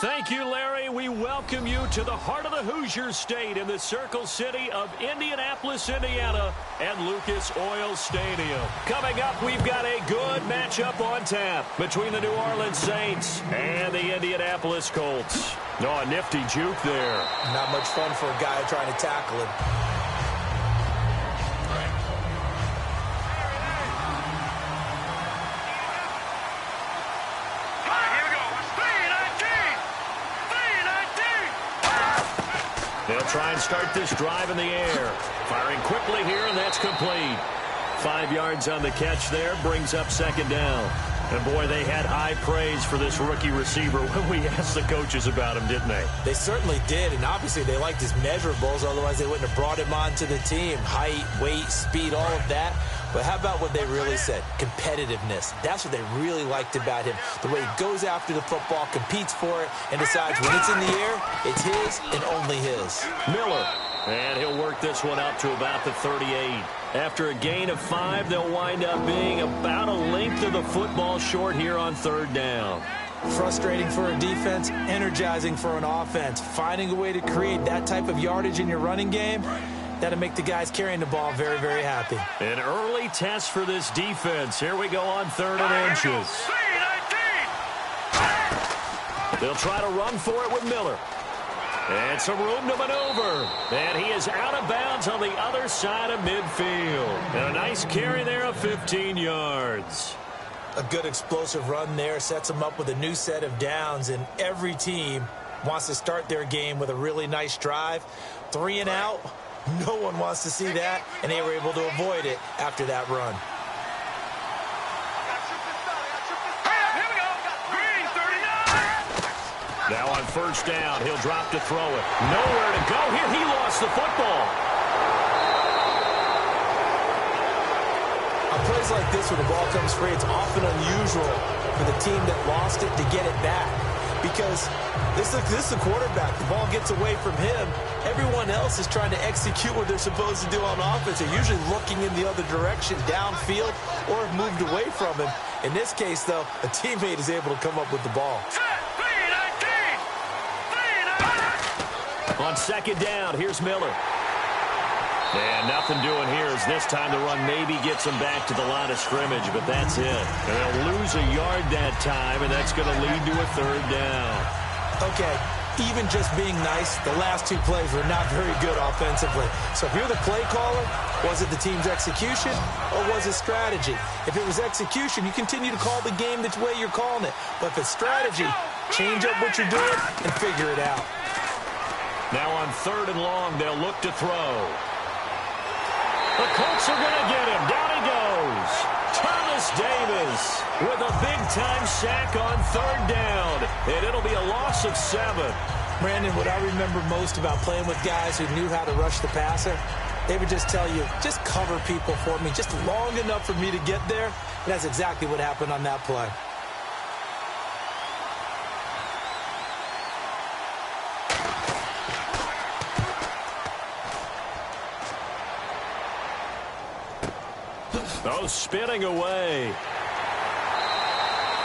Thank you, Larry. We welcome you to the heart of the Hoosier State in the Circle City of Indianapolis, Indiana, at Lucas Oil Stadium. Coming up, we've got a good matchup on tap between the New Orleans Saints and the Indianapolis Colts. Oh, a nifty juke there. Not much fun for a guy trying to tackle him. They'll try and start this drive in the air. Firing quickly here, and that's complete. 5 yards on the catch there, brings up second down. And, boy, they had high praise for this rookie receiver when we asked the coaches about him, didn't they? They certainly did, and obviously they liked his measurables, otherwise they wouldn't have brought him onto the team. Height, weight, speed, all of that. But how about what they really said? Competitiveness. That's what they really liked about him. The way he goes after the football, competes for it, and decides when it's in the air, it's his and only his. Miller. And he'll work this one up to about the 38. After a gain of 5, they'll wind up being about a length of the football short here on third down. Frustrating for a defense, energizing for an offense. Finding a way to create that type of yardage in your running game, that'll make the guys carrying the ball very, very happy. An early test for this defense. Here we go on 3rd and inches. They'll try to run for it with Miller. And some room to maneuver. And he is out of bounds on the other side of midfield. And a nice carry there of 15 yards. A good explosive run there sets them up with a new set of downs. And every team wants to start their game with a really nice drive. 3 and out. No one wants to see that. And they were able to avoid it after that run. Now on first down, he'll drop to throw it. Nowhere to go here. He lost the football. On plays like this, when the ball comes free, it's often unusual for the team that lost it to get it back. Because this is the quarterback. The ball gets away from him. Everyone else is trying to execute what they're supposed to do on offense. They're usually looking in the other direction, downfield, or have moved away from him. In this case, though, a teammate is able to come up with the ball. On second down, here's Miller. And nothing doing here as this time the run maybe gets them back to the line of scrimmage, but that's it. And they'll lose a yard that time, and that's going to lead to a 3rd down. Okay, even just being nice, the last 2 plays were not very good offensively. So if you're the play caller, was it the team's execution or was it strategy? If it was execution, you continue to call the game the way you're calling it. But if it's strategy, change up what you're doing and figure it out. Now on 3rd and long, they'll look to throw. The Colts are going to get him. Down he goes. Thomas Davis with a big-time sack on 3rd down. And it'll be a loss of 7. Brandon, what I remember most about playing with guys who knew how to rush the passer, they would just tell you, just cover people for me, just long enough for me to get there. And that's exactly what happened on that play. Oh, spinning away.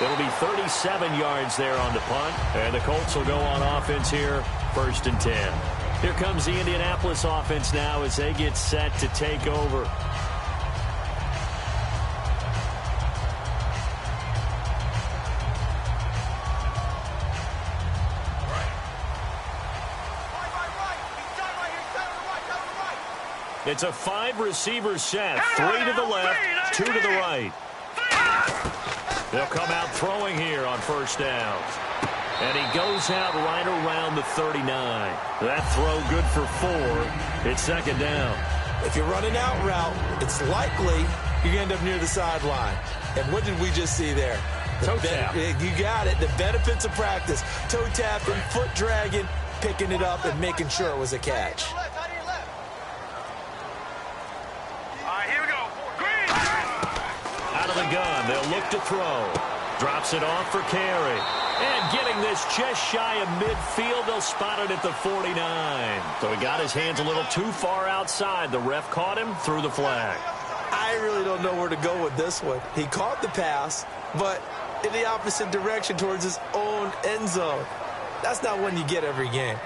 It'll be 37 yards there on the punt. And the Colts will go on offense here, 1st and 10. Here comes the Indianapolis offense now as they get set to take over. It's a 5-receiver set. 3 to the left, 2 to the right. They'll come out throwing here on first down. And he goes out right around the 39. That throw good for 4. It's second down. If you're running out route, it's likely you're going to end up near the sideline. And what did we just see there? Toe tap. You got it. The benefits of practice. Toe tapping, foot dragging, picking it up, and making sure it was a catch. Out of the gun, they'll look to throw. Drops it off for carry. And getting this just shy of midfield, they'll spot it at the 49. So he got his hands a little too far outside. The ref caught him, threw the flag. I really don't don't know where to go with this one. He caught the pass, but in the opposite direction towards his own end zone. That's not one you get every game.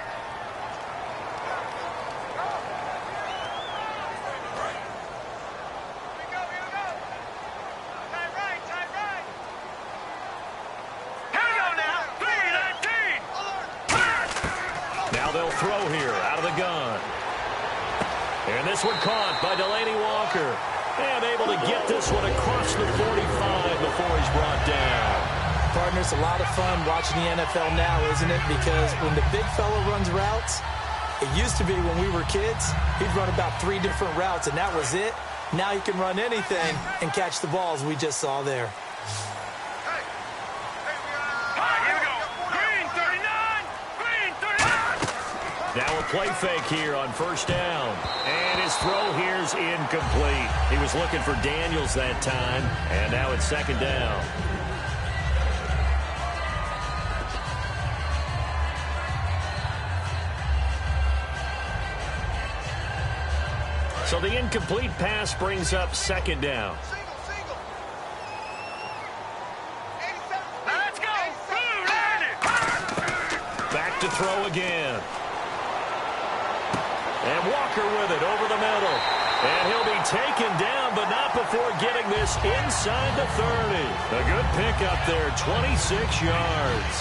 Now they'll throw here out of the gun. And this one caught by Delaney Walker. And able to get this one across the 45 before he's brought down. Partners, a lot of fun watching the NFL now, isn't it? Because when the big fella runs routes, it used to be when we were kids, he'd run about 3 different routes, and that was it. Now he can run anything and catch the balls we just saw there. Now a play fake here on first down. And his throw here's incomplete. He was looking for Daniels that time. And now it's second down. So the incomplete pass brings up second down. Let's go. Back to throw again. And Walker with it over the middle. And he'll be taken down, but not before getting this inside the 30. A good pickup there, 26 yards.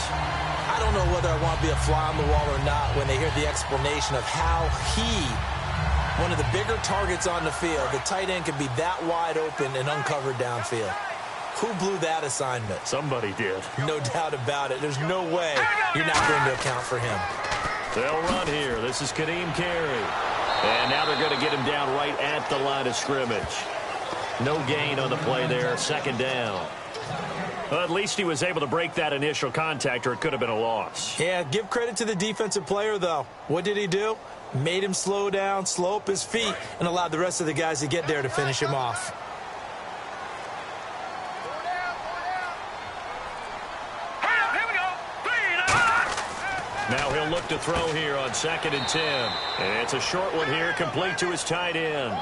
I don't know whether I want to be a fly on the wall or not when they hear the explanation of how one of the bigger targets on the field, the tight end can be that wide open and uncovered downfield. Who blew that assignment? Somebody did. No doubt about it. There's no way you're not going to account for him. They'll run here. This is Kadeem Carey. And now they're going to get him down right at the line of scrimmage. No gain on the play there. Second down. Well, at least he was able to break that initial contact, or it could have been a loss. Yeah, give credit to the defensive player, though. What did he do? Made him slow down, slow up his feet, and allowed the rest of the guys to get there to finish him off. Now he'll look to throw here on 2nd and 10. And it's a short one here, complete to his tight end.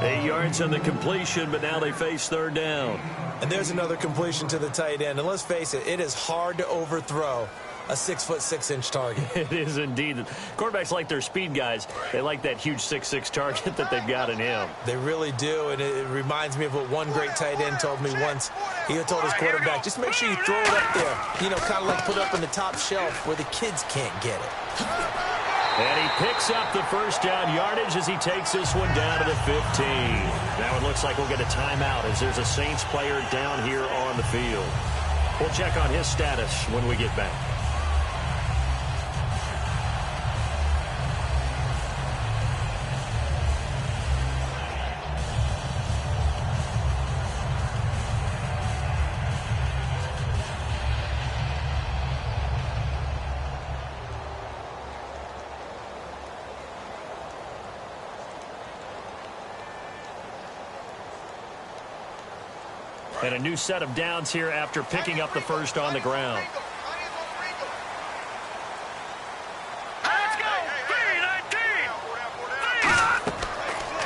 8 yards on the completion, but now they face third down. And there's another completion to the tight end. And let's face it, it is hard to overthrow a 6'6" target. It is indeed. Quarterbacks like their speed guys. They like that huge 6'6" target that they've got in him. They really do, and it reminds me of what one great tight end told me once. He told his quarterback, just make sure you throw it up there. You know, kind of like put up on the top shelf where the kids can't get it. And he picks up the first down yardage as he takes this one down to the 15. Now it looks like we'll get a timeout as there's a Saints player down here on the field. We'll check on his status when we get back. And a new set of downs here after picking up the first on the ground.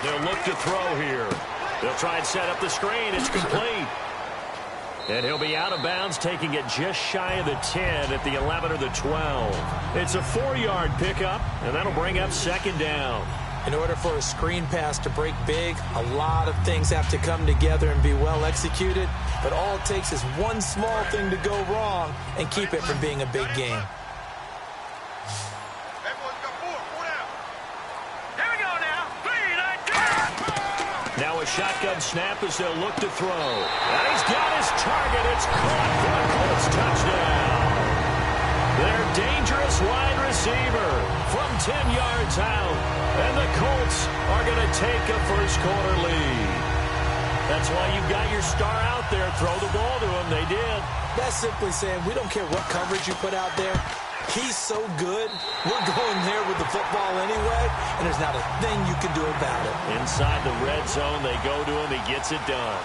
They'll look to throw here. They'll try and set up the screen. It's complete. And he'll be out of bounds, taking it just shy of the 10 at the 11 or the 12. It's a 4-yard pickup, and that'll bring up second down. In order for a screen pass to break big, a lot of things have to come together and be well executed. But all it takes is one small thing to go wrong and keep it from being a big game. Now a shotgun snap as they'll look to throw. And he's got his target. It's caught for a Colts touchdown. Their dangerous wide receiver from 10 yards out. And the Colts are going to take a first-quarter lead. That's why you've got your star out there. Throw the ball to him. They did. That's simply saying we don't care what coverage you put out there. He's so good. We're going there with the football anyway, and there's not a thing you can do about it. Inside the red zone, they go to him. He gets it done.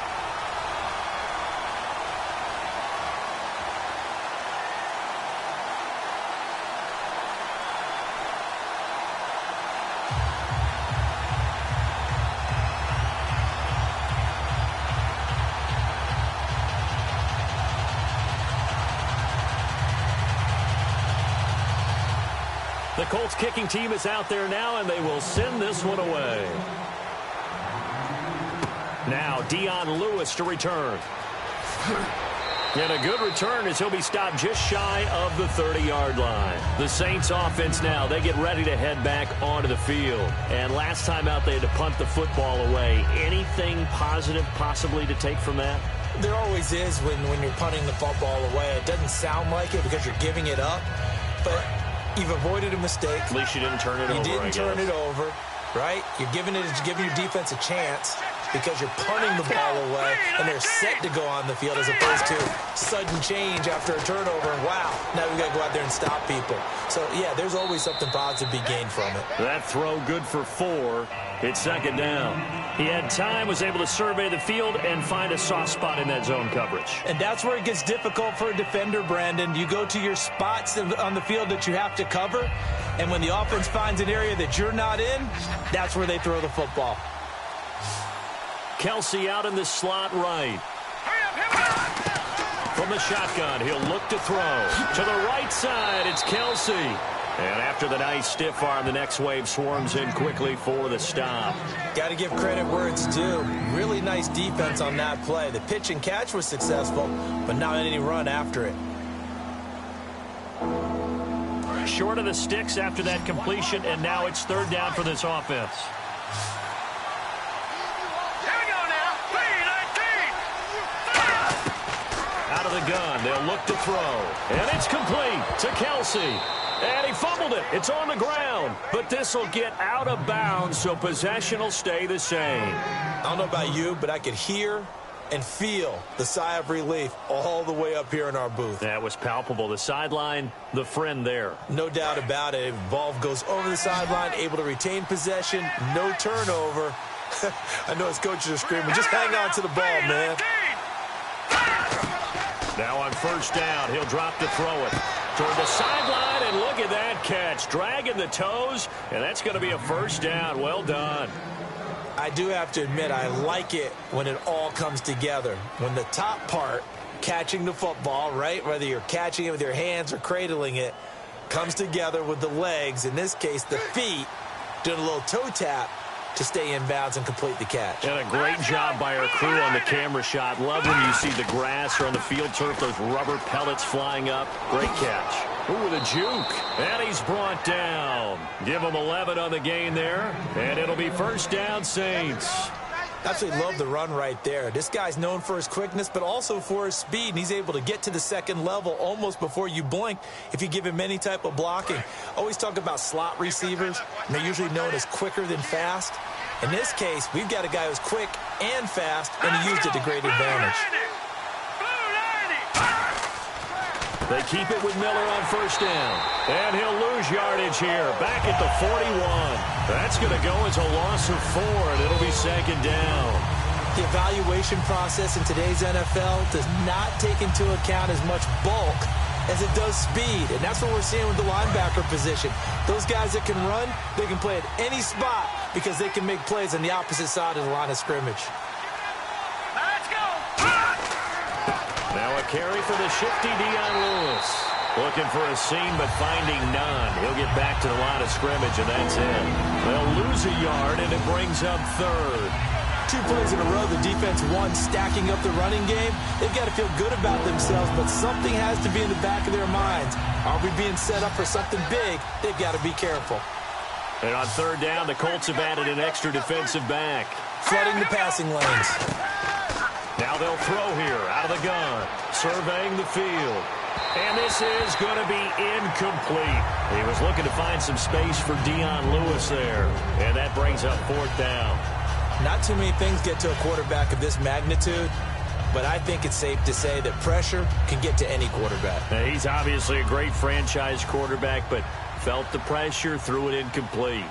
The Colts kicking team is out there now, and they will send this one away. Now, Dion Lewis to return. And a good return as he'll be stopped just shy of the 30-yard line. The Saints offense now, they get ready to head back onto the field. And last time out, they had to punt the football away. Anything positive possibly to take from that? There always is when you're punting the football away. It doesn't sound like it because you're giving it up, but you've avoided a mistake. At least you didn't turn it over, You didn't turn it over, right? You're giving your defense a chance because you're punting the ball away, and they're set to go on the field as opposed to sudden change after a turnover. And wow, now we've got to go out there and stop people. So, yeah, there's always something positive to be gained from it. That throw good for 4. It's second down. He had time, was able to survey the field and find a soft spot in that zone coverage. And that's where it gets difficult for a defender, Brandon. You go to your spots on the field that you have to cover, and when the offense finds an area that you're not in, that's where they throw the football. Kelsey out in the slot right. From the shotgun, he'll look to throw. To the right side, it's Kelsey. And after the nice stiff arm, the next wave swarms in quickly for the stop. Got to give credit where it's due. Really nice defense on that play. The pitch and catch was successful, but not any run after it. Short of the sticks after that completion, and now it's third down for this offense. Out of the gun, they'll look to throw. And it's complete to Kelsey. And he fumbled it. It's on the ground. But this will get out of bounds, so possession will stay the same. I don't know about you, but I could hear and feel the sigh of relief all the way up here in our booth. That was palpable. The sideline, the friend there. No doubt about it. Ball goes over the sideline, able to retain possession, no turnover. I know his coaches are screaming, just hang on to the ball, man. Now on first down, he'll drop to throw it toward the sideline, and look at that catch. Dragging the toes, and that's going to be a first down. Well done. I do have to admit, I like it when it all comes together. When the top part, catching the football, right, whether you're catching it with your hands or cradling it, comes together with the legs, in this case the feet, doing a little toe tap to stay in bounds and complete the catch. And a great job by our crew on the camera shot. Love when you see the grass or on the field turf, those rubber pellets flying up. Great catch. Ooh, with a juke. And he's brought down. Give him 11 on the gain there. And it'll be first down, Saints. Absolutely love the run right there. This guy's known for his quickness, but also for his speed. And he's able to get to the second level almost before you blink if you give him any type of blocking. Always talk about slot receivers, and they're usually known as quicker than fast. In this case, we've got a guy who's quick and fast, and he used it to great advantage. They keep it with Miller on first down. And he'll lose yardage here. Back at the 41. That's going to go as a loss of 4, and it'll be second down. The evaluation process in today's NFL does not take into account as much bulk as it does speed. And that's what we're seeing with the linebacker position. Those guys that can run, they can play at any spot because they can make plays on the opposite side of the line of scrimmage. Now a carry for the shifty Dion Lewis. Looking for a seam, but finding none. He'll get back to the line of scrimmage, and that's it. They'll lose a yard, and it brings up third. 2 plays in a row, the defense won, stacking up the running game. They've got to feel good about themselves, but something has to be in the back of their minds. Are we being set up for something big? They've got to be careful. And on third down, the Colts have added an extra defensive back. Flooding the passing lanes. Now they'll throw here out of the gun, surveying the field. And this is going to be incomplete. He was looking to find some space for Dion Lewis there. And that brings up fourth down. Not too many things get to a quarterback of this magnitude, but I think it's safe to say that pressure can get to any quarterback. Now, he's obviously a great franchise quarterback, but felt the pressure, threw it incomplete.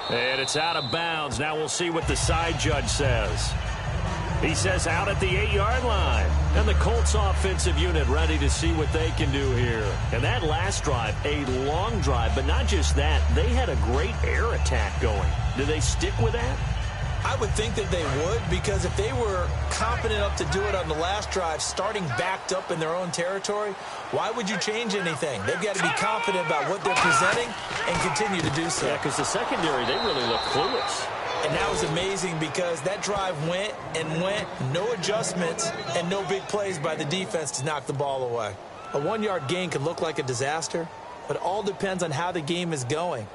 And it's out of bounds. Now we'll see what the side judge says. He says out at the 8-yard line. And the Colts offensive unit ready to see what they can do here. And that last drive, a long drive, but not just that. They had a great air attack going. Do they stick with that? I would think that they would, because if they were confident enough to do it on the last drive, starting backed up in their own territory, why would you change anything? They've got to be confident about what they're presenting and continue to do so. Yeah, because the secondary, they really look clueless. And that was amazing because that drive went and went, no adjustments and no big plays by the defense to knock the ball away. A 1-yard gain could look like a disaster, but it all depends on how the game is going.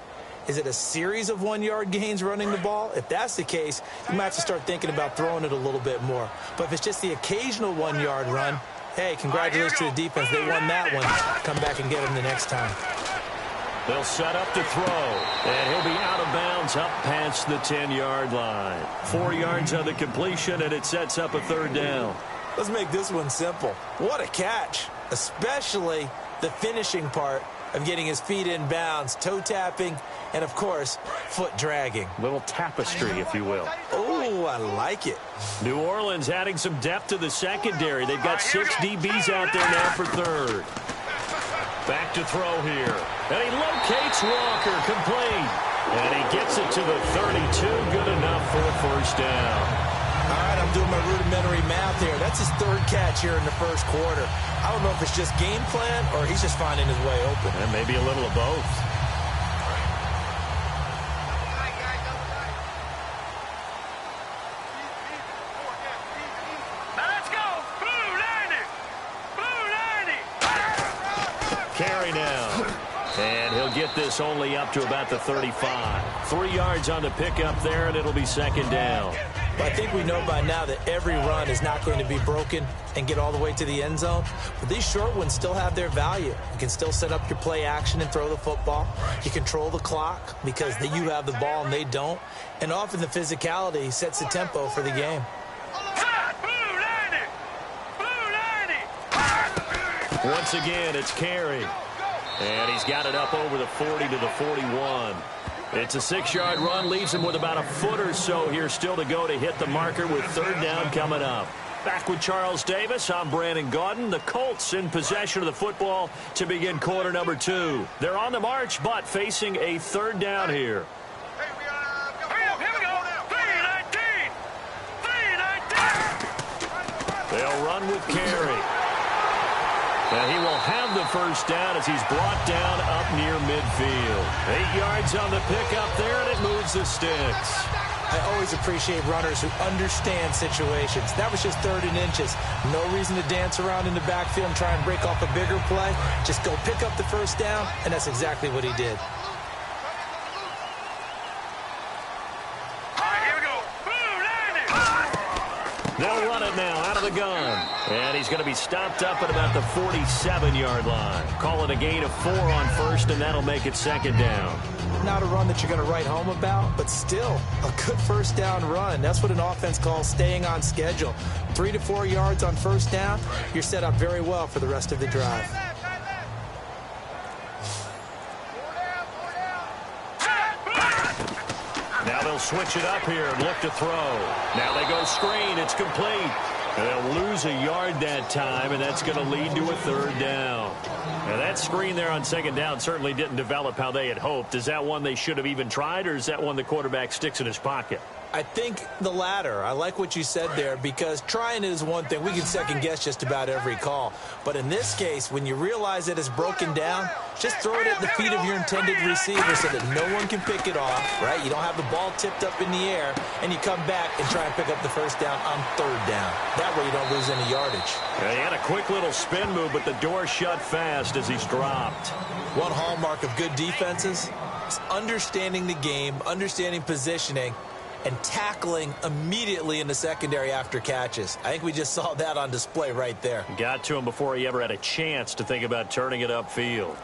Is it a series of 1-yard gains running the ball? If that's the case, you might have to start thinking about throwing it a little bit more. But if it's just the occasional 1-yard run, hey, congratulations to the defense. They won that one. Come back and get them the next time. They'll set up to throw, and he'll be out of bounds up past the 10-yard line. 4 yards on the completion, and it sets up a third down. Let's make this one simple. What a catch, especially the finishing part of getting his feet in bounds, toe tapping, and, of course, foot dragging. Little tapestry, if you will. Oh, I like it. New Orleans adding some depth to the secondary. They've got 6 DBs out there now for third. Back to throw here. And he locates Walker, complete. And he gets it to the 32, good enough for a first down. All right, I'm doing my rudimentary math here. That's his third catch here in the first quarter. I don't know if it's just game plan or he's just finding his way open. And maybe a little of both. Let's go! Blue 90! Blue 90! Carry now. And he'll get this only up to about the 35. 3 yards on the pickup there, and it'll be second down. But I think we know by now that every run is not going to be broken and get all the way to the end zone. But these short ones still have their value. You can still set up your play action and throw the football. You control the clock because you have the ball and they don't. And often the physicality sets the tempo for the game. Blue 90! Blue 90! Once again, it's Carey. And he's got it up over the 40 to the 41. It's a 6-yard run, leaves him with about a foot or so here still to go to hit the marker with third down coming up. Back with Charles Davis, I'm Brandon Gaudin. The Colts in possession of the football to begin quarter number 2. They're on the march, but facing a third down here. Here we go! 319! 319! They'll run with Carey. And he will have the first down as he's brought down up near midfield. 8 yards on the pickup there, and it moves the sticks. I always appreciate runners who understand situations. That was just 3rd and inches. No reason to dance around in the backfield and try and break off a bigger play. Just go pick up the first down, and that's exactly what he did. They'll run it now out of the gun. And he's going to be stopped up at about the 47-yard line. Call it a gain of 4 on first, and that'll make it second down. Not a run that you're going to write home about, but still a good first down run. That's what an offense calls staying on schedule. 3 to 4 yards on first down, you're set up very well for the rest of the drive. Now they'll switch it up here and look to throw. Now they go screen. It's complete. And they'll lose a yard that time, and that's going to lead to a third down. Now that screen there on second down certainly didn't develop how they had hoped. Is that one they should have even tried, or is that one the quarterback sticks in his pocket? I think the latter. I like what you said there, because trying it is one thing. We can second guess just about every call. But in this case, when you realize that it's broken down, just throw it at the feet of your intended receiver so that no one can pick it off, right? You don't have the ball tipped up in the air, and you come back and try and pick up the first down on third down. That way you don't lose any yardage. Yeah, he had a quick little spin move, but the door shut fast as he's dropped. One hallmark of good defenses is understanding the game, understanding positioning, and tackling immediately in the secondary after catches. I think we just saw that on display right there. Got to him before he ever had a chance to think about turning it upfield.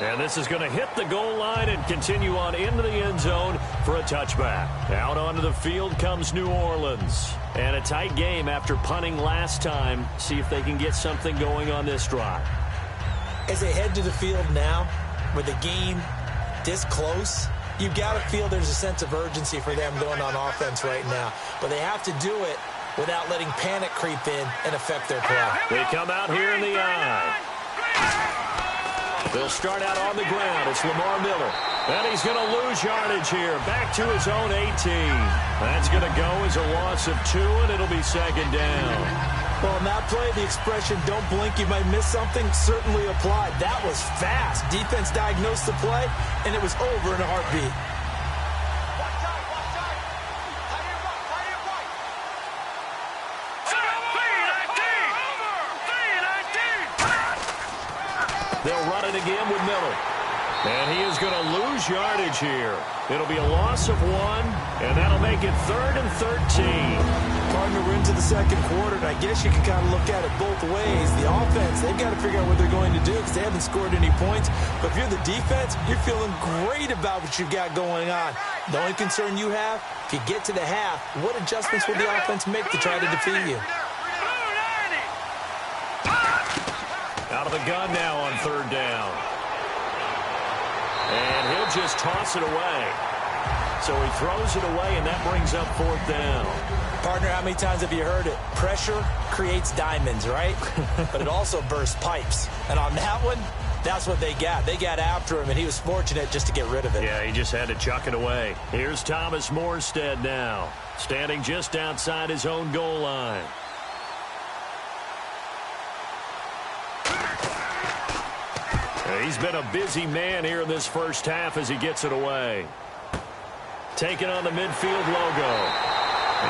And this is going to hit the goal line and continue on into the end zone for a touchback. Out onto the field comes New Orleans. And a tight game after punting last time. See if they can get something going on this drive. As they head to the field now, with the game this close, you've got to feel there's a sense of urgency for them going on offense right now. But they have to do it without letting panic creep in and affect their play. They come out here in the eye. They'll start out on the ground. It's Lamar Miller. And he's going to lose yardage here. Back to his own 18. That's going to go as a loss of 2, and it'll be second down. Well, in that play, the expression, don't blink, you might miss something, certainly applied. That was fast. Defense diagnosed the play, and it was over in a heartbeat. They'll run it again with Miller. And he is going to lose yardage here. It'll be a loss of 1, and that'll make it 3rd and 13. Partner, we're into the second quarter, and I guess you can kind of look at it both ways. The offense, they've got to figure out what they're going to do because they haven't scored any points. But if you're the defense, you're feeling great about what you've got going on. The only concern you have, if you get to the half, what adjustments will the offense make to try to defeat you? Out of the gun now on 3rd down. And he'll just toss it away. So he throws it away, and that brings up 4th down. Partner, how many times have you heard it? Pressure creates diamonds, right? But it also bursts pipes. And on that one, that's what they got. They got after him, and he was fortunate just to get rid of it. Yeah, he just had to chuck it away. Here's Thomas Morstead now, standing just outside his own goal line. He's been a busy man here in this first half as he gets it away. Taking on the midfield logo.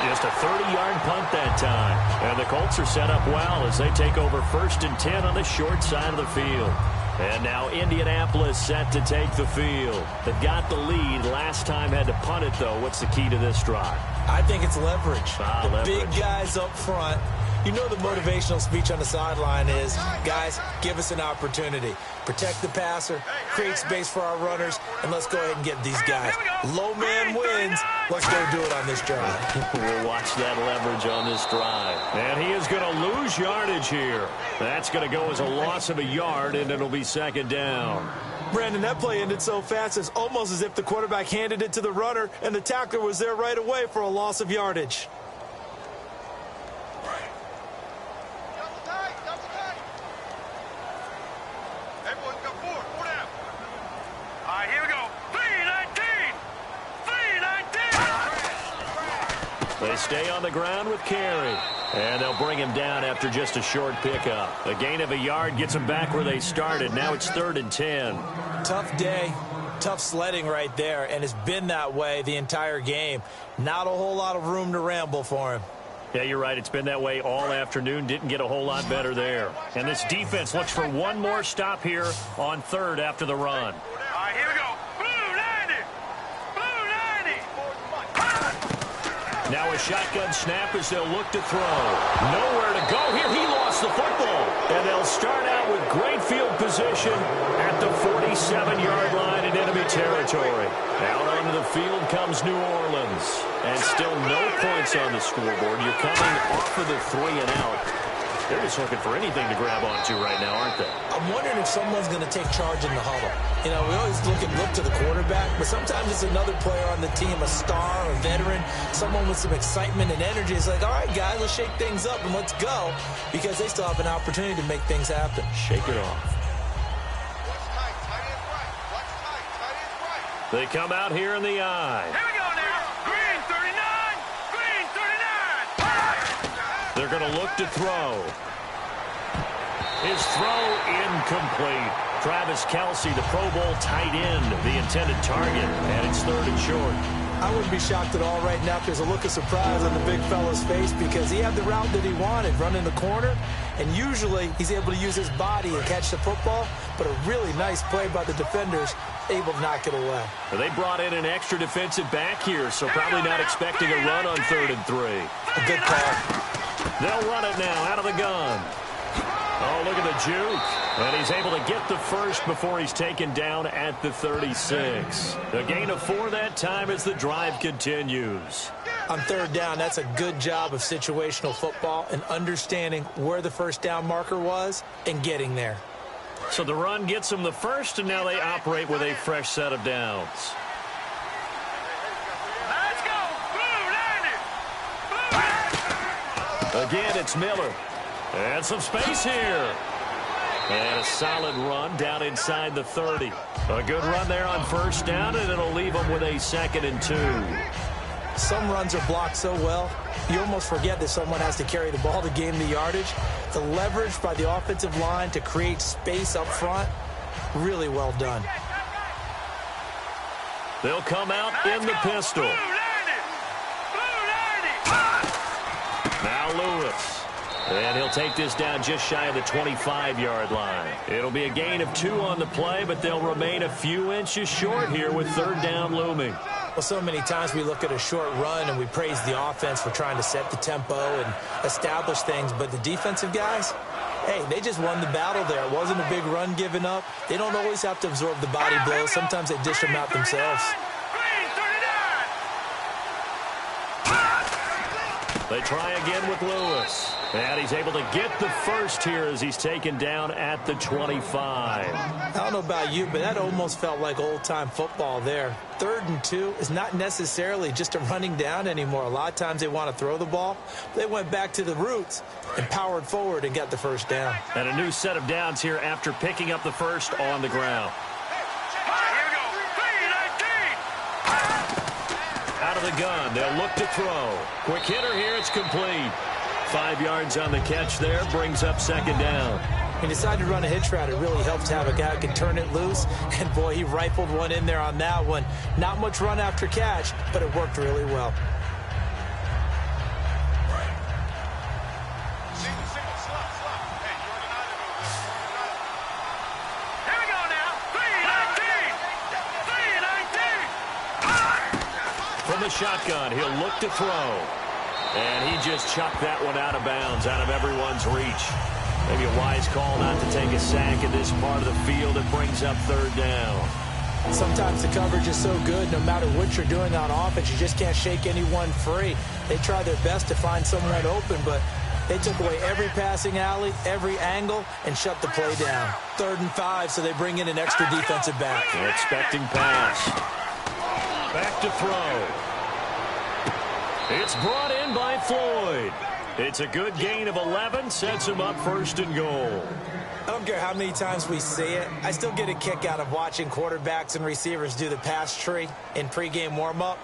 Just a 30-yard punt that time. And the Colts are set up well as they take over 1st and 10 on the short side of the field. And now Indianapolis set to take the field. They've got the lead. Last time had to punt it, though. What's the key to this drive? I think it's leverage. Leverage. Big guys up front. You know the motivational speech on the sideline is, guys, give us an opportunity. Protect the passer, create space for our runners, and let's go ahead and get these guys. Low man wins. Let's go do it on this drive. We'll watch that leverage on this drive. And he is going to lose yardage here. That's going to go as a loss of a yard, and it'll be 2nd down. Brandon, that play ended so fast, it's almost as if the quarterback handed it to the runner, and the tackler was there right away for a loss of yardage. They stay on the ground with Carey. And they'll bring him down after just a short pickup. A gain of a yard gets them back where they started. Now it's 3rd and 10. Tough day. Tough sledding right there. And it's been that way the entire game. Not a whole lot of room to ramble for him. Yeah, you're right. It's been that way all afternoon. Didn't get a whole lot better there. And this defense looks for one more stop here on 3rd after the run. All right, here we go. Now a shotgun snap as they'll look to throw. Nowhere to go here. He lost the football. And they'll start out with great field position at the 47-yard line in enemy territory. Out onto the field comes New Orleans. And still no points on the scoreboard. You're coming off of the 3 and out. They're just looking for anything to grab onto right now, aren't they? I'm wondering if someone's going to take charge in the huddle. You know, we always look to the quarterback, but sometimes it's another player on the team, a star, a veteran, someone with some excitement and energy. It's like, all right, guys, let's shake things up and let's go, because they still have an opportunity to make things happen. Shake it off. They come out here in the eye. Here we go now. Green 39. Green 39. They're going to look to throw. His throw incomplete. Travis Kelce, the Pro Bowl tight end, the intended target, and it's 3rd and short. I wouldn't be shocked at all right now if there's a look of surprise on the big fella's face, because he had the route that he wanted, running the corner, and usually he's able to use his body and catch the football, but a really nice play by the defenders, able to knock it away. Well, they brought in an extra defensive back here, so probably not expecting a run on 3rd and 3. A good call. They'll run it now out of the gun. Oh, look at the juke. And he's able to get the first before he's taken down at the 36. A gain of 4 that time as the drive continues. On 3rd down, that's a good job of situational football and understanding where the first down marker was and getting there. So the run gets them the first, and now they operate with a fresh set of downs. Let's go. Blue 90. Blue 90. Again, it's Miller. And some space here. And a solid run down inside the 30. A good run there on first down, and it'll leave them with a 2nd and 2. Some runs are blocked so well, you almost forget that someone has to carry the ball to gain the yardage. The leverage by the offensive line to create space up front, really well done. They'll come out in the pistol. Now Lewis. And he'll take this down just shy of the 25-yard line. It'll be a gain of 2 on the play, but they'll remain a few inches short here with 3rd down looming. Well, so many times we look at a short run and we praise the offense for trying to set the tempo and establish things, but the defensive guys, hey, they just won the battle there. It wasn't a big run given up. They don't always have to absorb the body blows. Sometimes they dish them out themselves. They try again with Lewis. And he's able to get the first here as he's taken down at the 25. I don't know about you, but that almost felt like old-time football there. 3rd and 2 is not necessarily just a running down anymore. A lot of times they want to throw the ball. They went back to the roots and powered forward and got the first down. And a new set of downs here after picking up the first on the ground. Out of the gun, they'll look to throw. Quick hitter here, it's complete. 5 yards on the catch there, brings up 2nd down. He decided to run a hitch route. It really helps to have a guy who can turn it loose. And, boy, he rifled one in there on that one. Not much run after catch, but it worked really well. Here we go now. 3-19. From the shotgun, he'll look to throw. And he just chucked that one out of bounds, out of everyone's reach. Maybe a wise call not to take a sack in this part of the field. It brings up 3rd down. Sometimes the coverage is so good, no matter what you're doing on offense, you just can't shake anyone free. They try their best to find someone open, but they took away every passing alley, every angle, and shut the play down. 3rd and 5, so they bring in an extra defensive back. Expecting pass. Back to throw. It's brought in by Floyd. It's a good gain of 11, sets him up 1st and goal. I don't care how many times we see it. I still get a kick out of watching quarterbacks and receivers do the pass tree in pregame warm-up.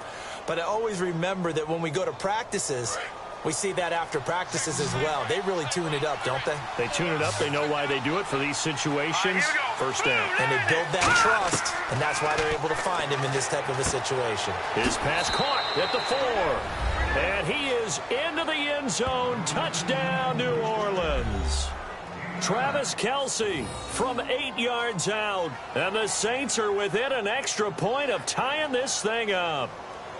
But I always remember that when we go to practices, we see that after practices as well. They really tune it up, don't they? They tune it up. They know why they do it for these situations. 1st down. And they build that trust, and that's why they're able to find him in this type of a situation. His pass caught at the 4. And he is into the end zone. Touchdown, New Orleans. Travis Kelce from 8 yards out. And the Saints are within an extra point of tying this thing up.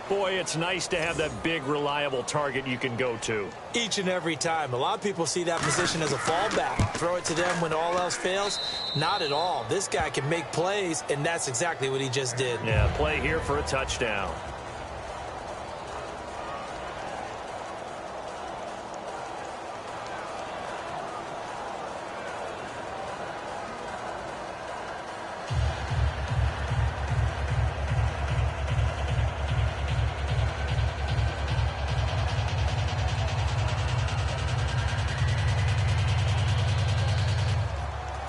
Boy, it's nice to have that big, reliable target you can go to. Each and every time. A lot of people see that position as a fallback. Throw it to them when all else fails. Not at all. This guy can make plays, and that's exactly what he just did. Yeah, play here for a touchdown.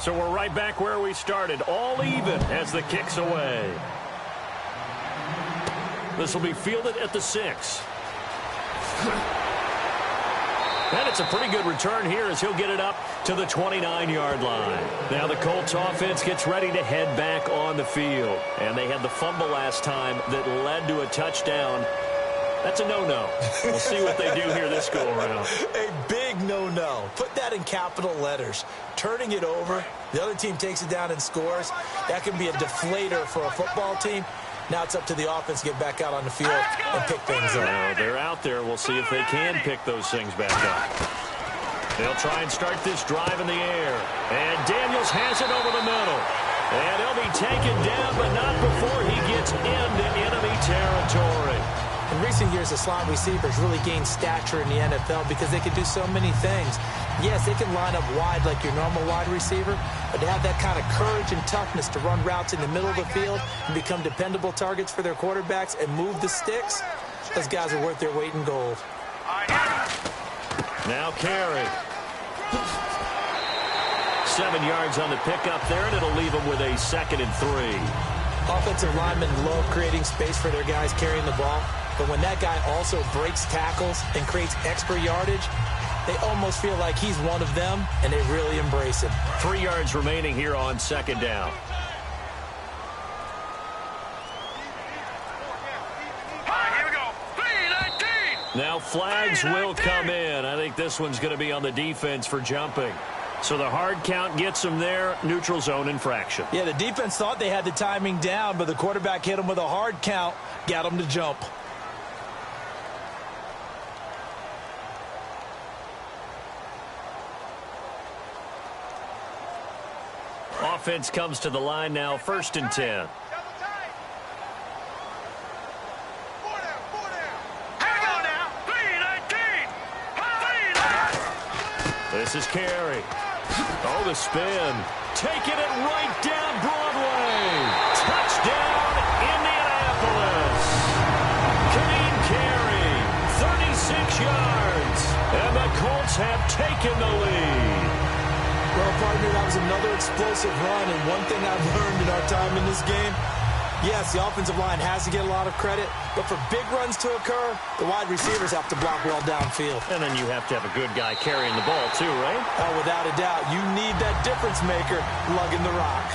So we're right back where we started, all even as the kick's away. This will be fielded at the 6. And it's a pretty good return here as he'll get it up to the 29-yard line. Now the Colts offense gets ready to head back on the field. And they had the fumble last time that led to a touchdown. That's a no-no. We'll see what they do here this go-around. A big no-no. Put that in capital letters. Turning it over, the other team takes it down and scores. That can be a deflator for a football team. Now it's up to the offense to get back out on the field and pick things up. Well, they're out there. We'll see if they can pick those things back up. They'll try and start this drive in the air. And Daniels has it over the middle. And he'll be taken down, but not before he gets into enemy territory. In recent years, the slot receivers really gained stature in the NFL because they can do so many things. Yes, they can line up wide like your normal wide receiver, but to have that kind of courage and toughness to run routes in the middle of the field and become dependable targets for their quarterbacks and move the sticks, those guys are worth their weight in gold. Now carry. 7 yards on the pickup there, and it'll leave them with a 2nd and 3. Offensive linemen love creating space for their guys carrying the ball, but when that guy also breaks tackles and creates extra yardage, they almost feel like he's one of them, and they really embrace him. 3 yards remaining here on 2nd down. Now flags will come in. I think this one's going to be on the defense for jumping. So the hard count gets them there. Neutral zone infraction. Yeah, the defense thought they had the timing down, but the quarterback hit them with a hard count, got them to jump. Offense comes to the line now, 1st and 10. This is carry. Oh, the spin. Taking it right down Broadway. Touchdown, Indianapolis. Kadeem Carey, 36 yards. And the Colts have taken the lead. Well, partner, that was another explosive run, and one thing I've learned in our time in this game, yes, the offensive line has to get a lot of credit, but for big runs to occur, the wide receivers have to block well downfield. And then you have to have a good guy carrying the ball too, right? Without a doubt, you need that difference maker lugging the rock.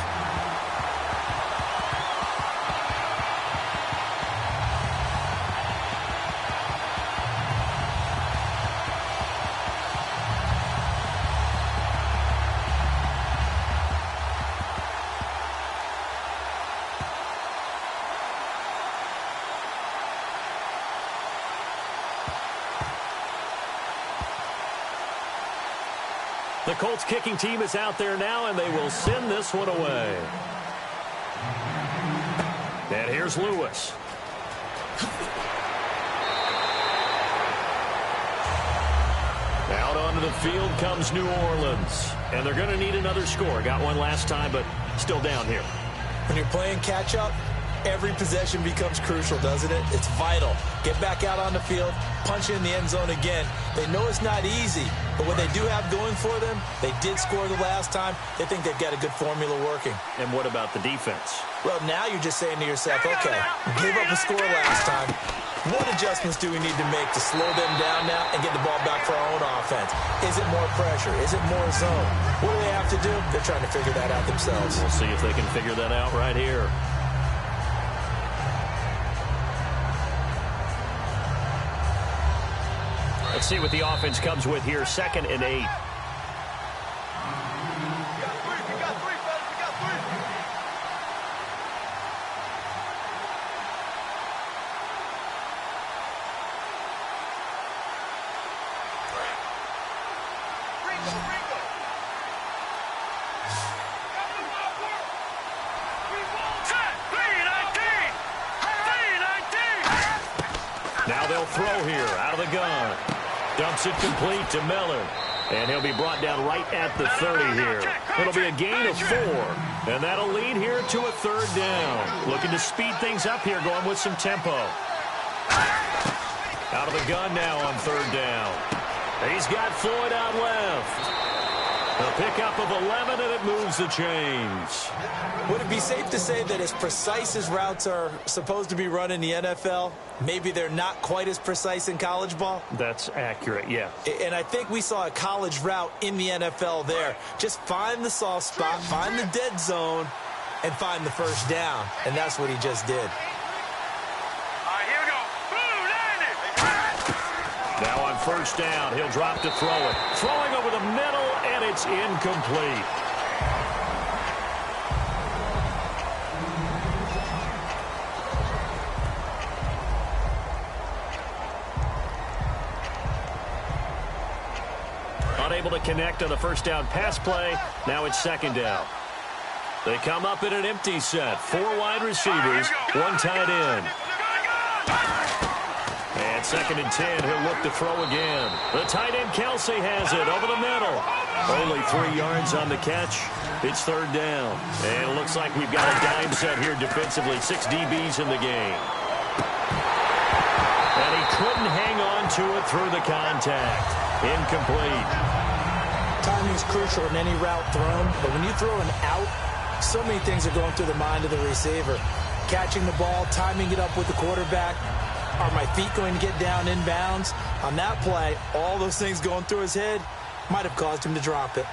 The Colts kicking team is out there now, and they will send this one away. And here's Lewis. Out onto the field comes New Orleans. And they're going to need another score. Got one last time, but still down here. When you're playing catch-up, every possession becomes crucial, doesn't it? It's vital. Get back out on the field, punch in the end zone again. They know it's not easy, but what they do have going for them, they did score the last time. They think they've got a good formula working. And what about the defense? Well, now you're just saying to yourself, okay, give up a score last time. What adjustments do we need to make to slow them down now and get the ball back for our own offense? Is it more pressure? Is it more zone? What do they have to do? They're trying to figure that out themselves. We'll see if they can figure that out right here. Let's see what the offense comes with here. 2nd and 8. Now they'll throw here out of the gun. Dumps it complete to Miller. And he'll be brought down right at the 30 here. It'll be a gain of 4. And that'll lead here to a 3rd down. Looking to speed things up here, going with some tempo. Out of the gun now on 3rd down. He's got Floyd out left. A pickup of 11, and it moves the chains. Would it be safe to say that as precise as routes are supposed to be run in the NFL, maybe they're not quite as precise in college ball? That's accurate, yeah. And I think we saw a college route in the NFL there. Just find the soft spot, find the dead zone, and find the 1st down. And that's what he just did. Now on 1st down, he'll drop to throw it. Throwing over the middle, and it's incomplete. Unable to connect on the 1st down pass play. Now it's 2nd down. They come up in an empty set. 4 wide receivers, 1 tight end. And 2nd and 10, he'll look to throw again. The tight end, Kelsey, has it over the middle. Only 3 yards on the catch. It's 3rd down. And it looks like we've got a dime set here defensively. 6 DBs in the game. And he couldn't hang on to it through the contact. Incomplete. Timing is crucial in any route thrown, but when you throw an out, so many things are going through the mind of the receiver. Catching the ball, timing it up with the quarterback. Are my feet going to get down inbounds? On that play, all those things going through his head might have caused him to drop it.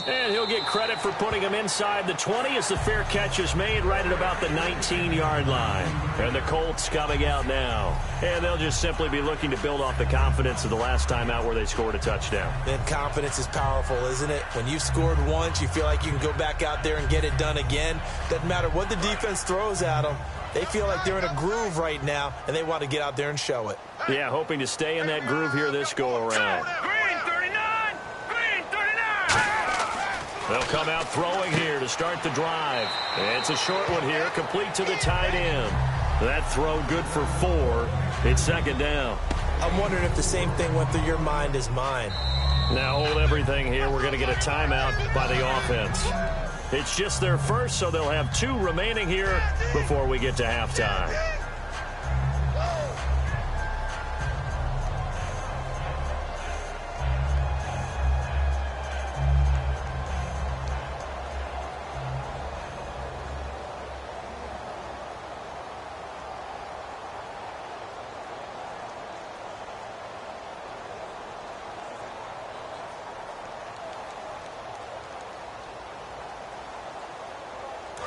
And he'll get credit for putting him inside the 20 as the fair catch is made right at about the 19-yard line. And the Colts coming out now. And they'll just simply be looking to build off the confidence of the last time out where they scored a touchdown. And confidence is powerful, isn't it? When you've scored once, you feel like you can go back out there and get it done again. Doesn't matter what the defense throws at them. They feel like they're in a groove right now, and they want to get out there and show it. Yeah, hoping to stay in that groove here this go-around. They'll come out throwing here to start the drive. It's a short one here, complete to the tight end. That throw good for 4. It's second down. I'm wondering if the same thing went through your mind as mine. Now hold everything here. We're going to get a timeout by the offense. It's just their first, so they'll have 2 remaining here before we get to halftime.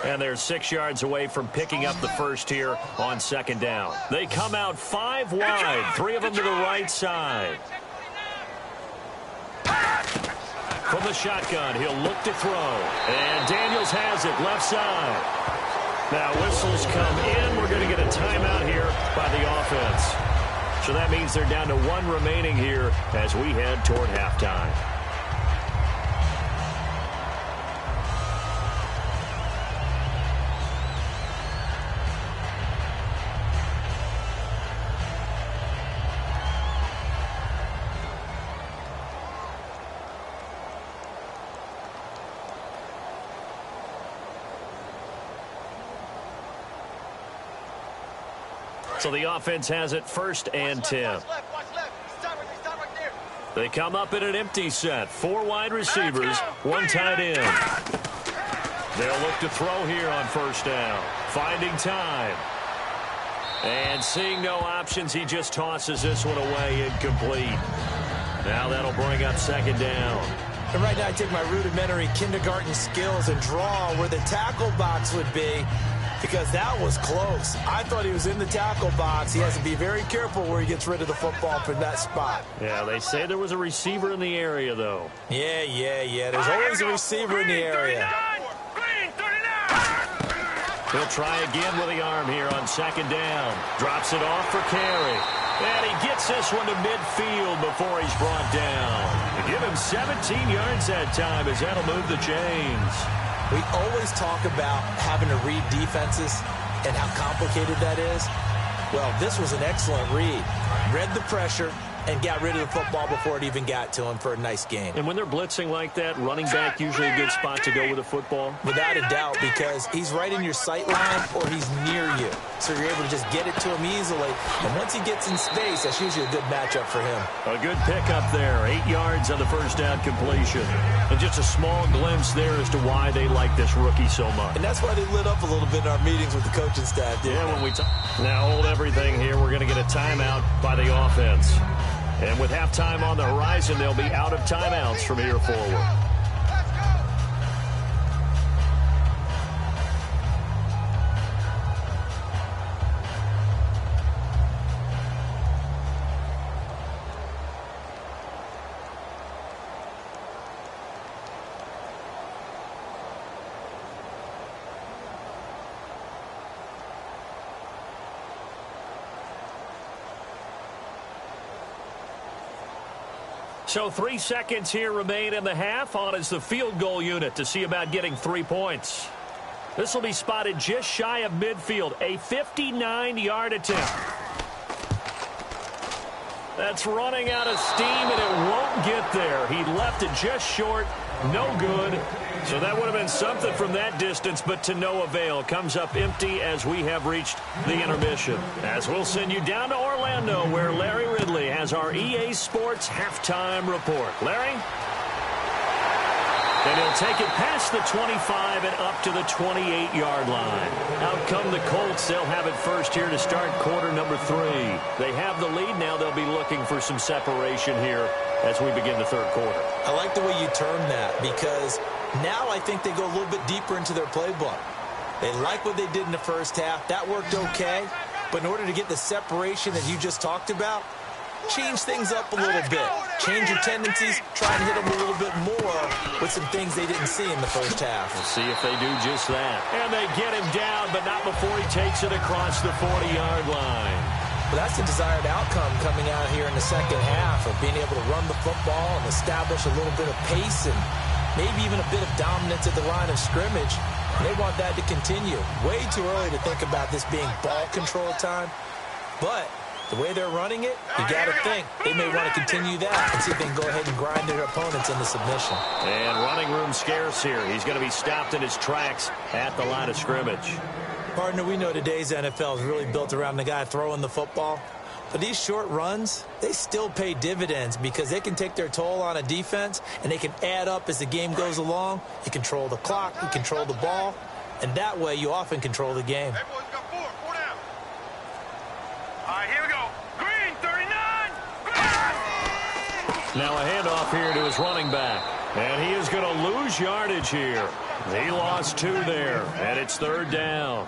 And they're 6 yards away from picking up the first here on second down. They come out 5 wide, 3 of them to the right side. From the shotgun, he'll look to throw. And Daniels has it left side. Now whistles come in. We're going to get a timeout here by the offense. So that means they're down to 1 remaining here as we head toward halftime. So the offense has it 1st and 10. They come up in an empty set. 4 wide receivers, 1 tight end. They'll look to throw here on 1st down. Finding time. And seeing no options, he just tosses this one away, incomplete. Now that'll bring up 2nd down. And right now I take my rudimentary kindergarten skills and draw where the tackle box would be, because that was close. I thought he was in the tackle box. He has to be very careful where he gets rid of the football from that spot. Yeah, they say there was a receiver in the area, though. Yeah. There's always a receiver in the area. He'll try again with the arm here on 2nd down. Drops it off for carry. And he gets this one to midfield before he's brought down. They give him 17 yards that time as that'll move the chains. We always talk about having to read defenses and how complicated that is. Well, this was an excellent read. Read the pressure and got rid of the football before it even got to him for a nice gain. And when they're blitzing like that, running back usually a good spot to go with the football? Without a doubt, because he's right in your sight line or he's near you. So you're able to just get it to him easily. And once he gets in space, that's usually a good matchup for him. A good pickup there. 8 yards on the 1st down completion. And just a small glimpse there as to why they like this rookie so much. And that's why they lit up a little bit in our meetings with the coaching staff. When we now hold everything here, we're going to get a timeout by the offense. And with halftime on the horizon, they'll be out of timeouts from here forward. So 3 seconds here remain in the half. On is the field goal unit to see about getting 3 points. This will be spotted just shy of midfield. A 59-yard attempt. That's running out of steam, and it won't get there. He left it just short. No good. So that would have been something from that distance, but to no avail. Comes up empty as we have reached the intermission. As we'll send you down to Orlando, where Larry Ridley has our EA Sports halftime report. Larry? And he'll take it past the 25 and up to the 28-yard line. Out come the Colts. They'll have it first here to start quarter number 3. They have the lead. Now they'll be looking for some separation here as we begin the third quarter. I like the way you term that, because now I think they go a little bit deeper into their playbook. They like what they did in the first half. That worked okay. But in order to get the separation that you just talked about, change things up a little bit. Change your tendencies. Try and hit them a little bit more with some things they didn't see in the first half. We'll see if they do just that. And they get him down, but not before he takes it across the 40-yard line. But that's the desired outcome coming out here in the second half, of being able to run the football and establish a little bit of pace and maybe even a bit of dominance at the line of scrimmage. And they want that to continue. Way too early to think about this being ball control time. But the way they're running it, you got to think they may want to continue that and see if they can go ahead and grind their opponents into submission. And running room scarce here. He's going to be stopped in his tracks at the line of scrimmage. Partner, we know today's NFL is really built around the guy throwing the football. But these short runs, they still pay dividends because they can take their toll on a defense and they can add up as the game goes along. You control the clock, you control the ball, and that way you often control the game. Hey, boys, got 4. 4 down. All right, here we go. Green, 39. Green! Now a handoff here to his running back. And he is going to lose yardage here. He lost 2 there, and it's third down.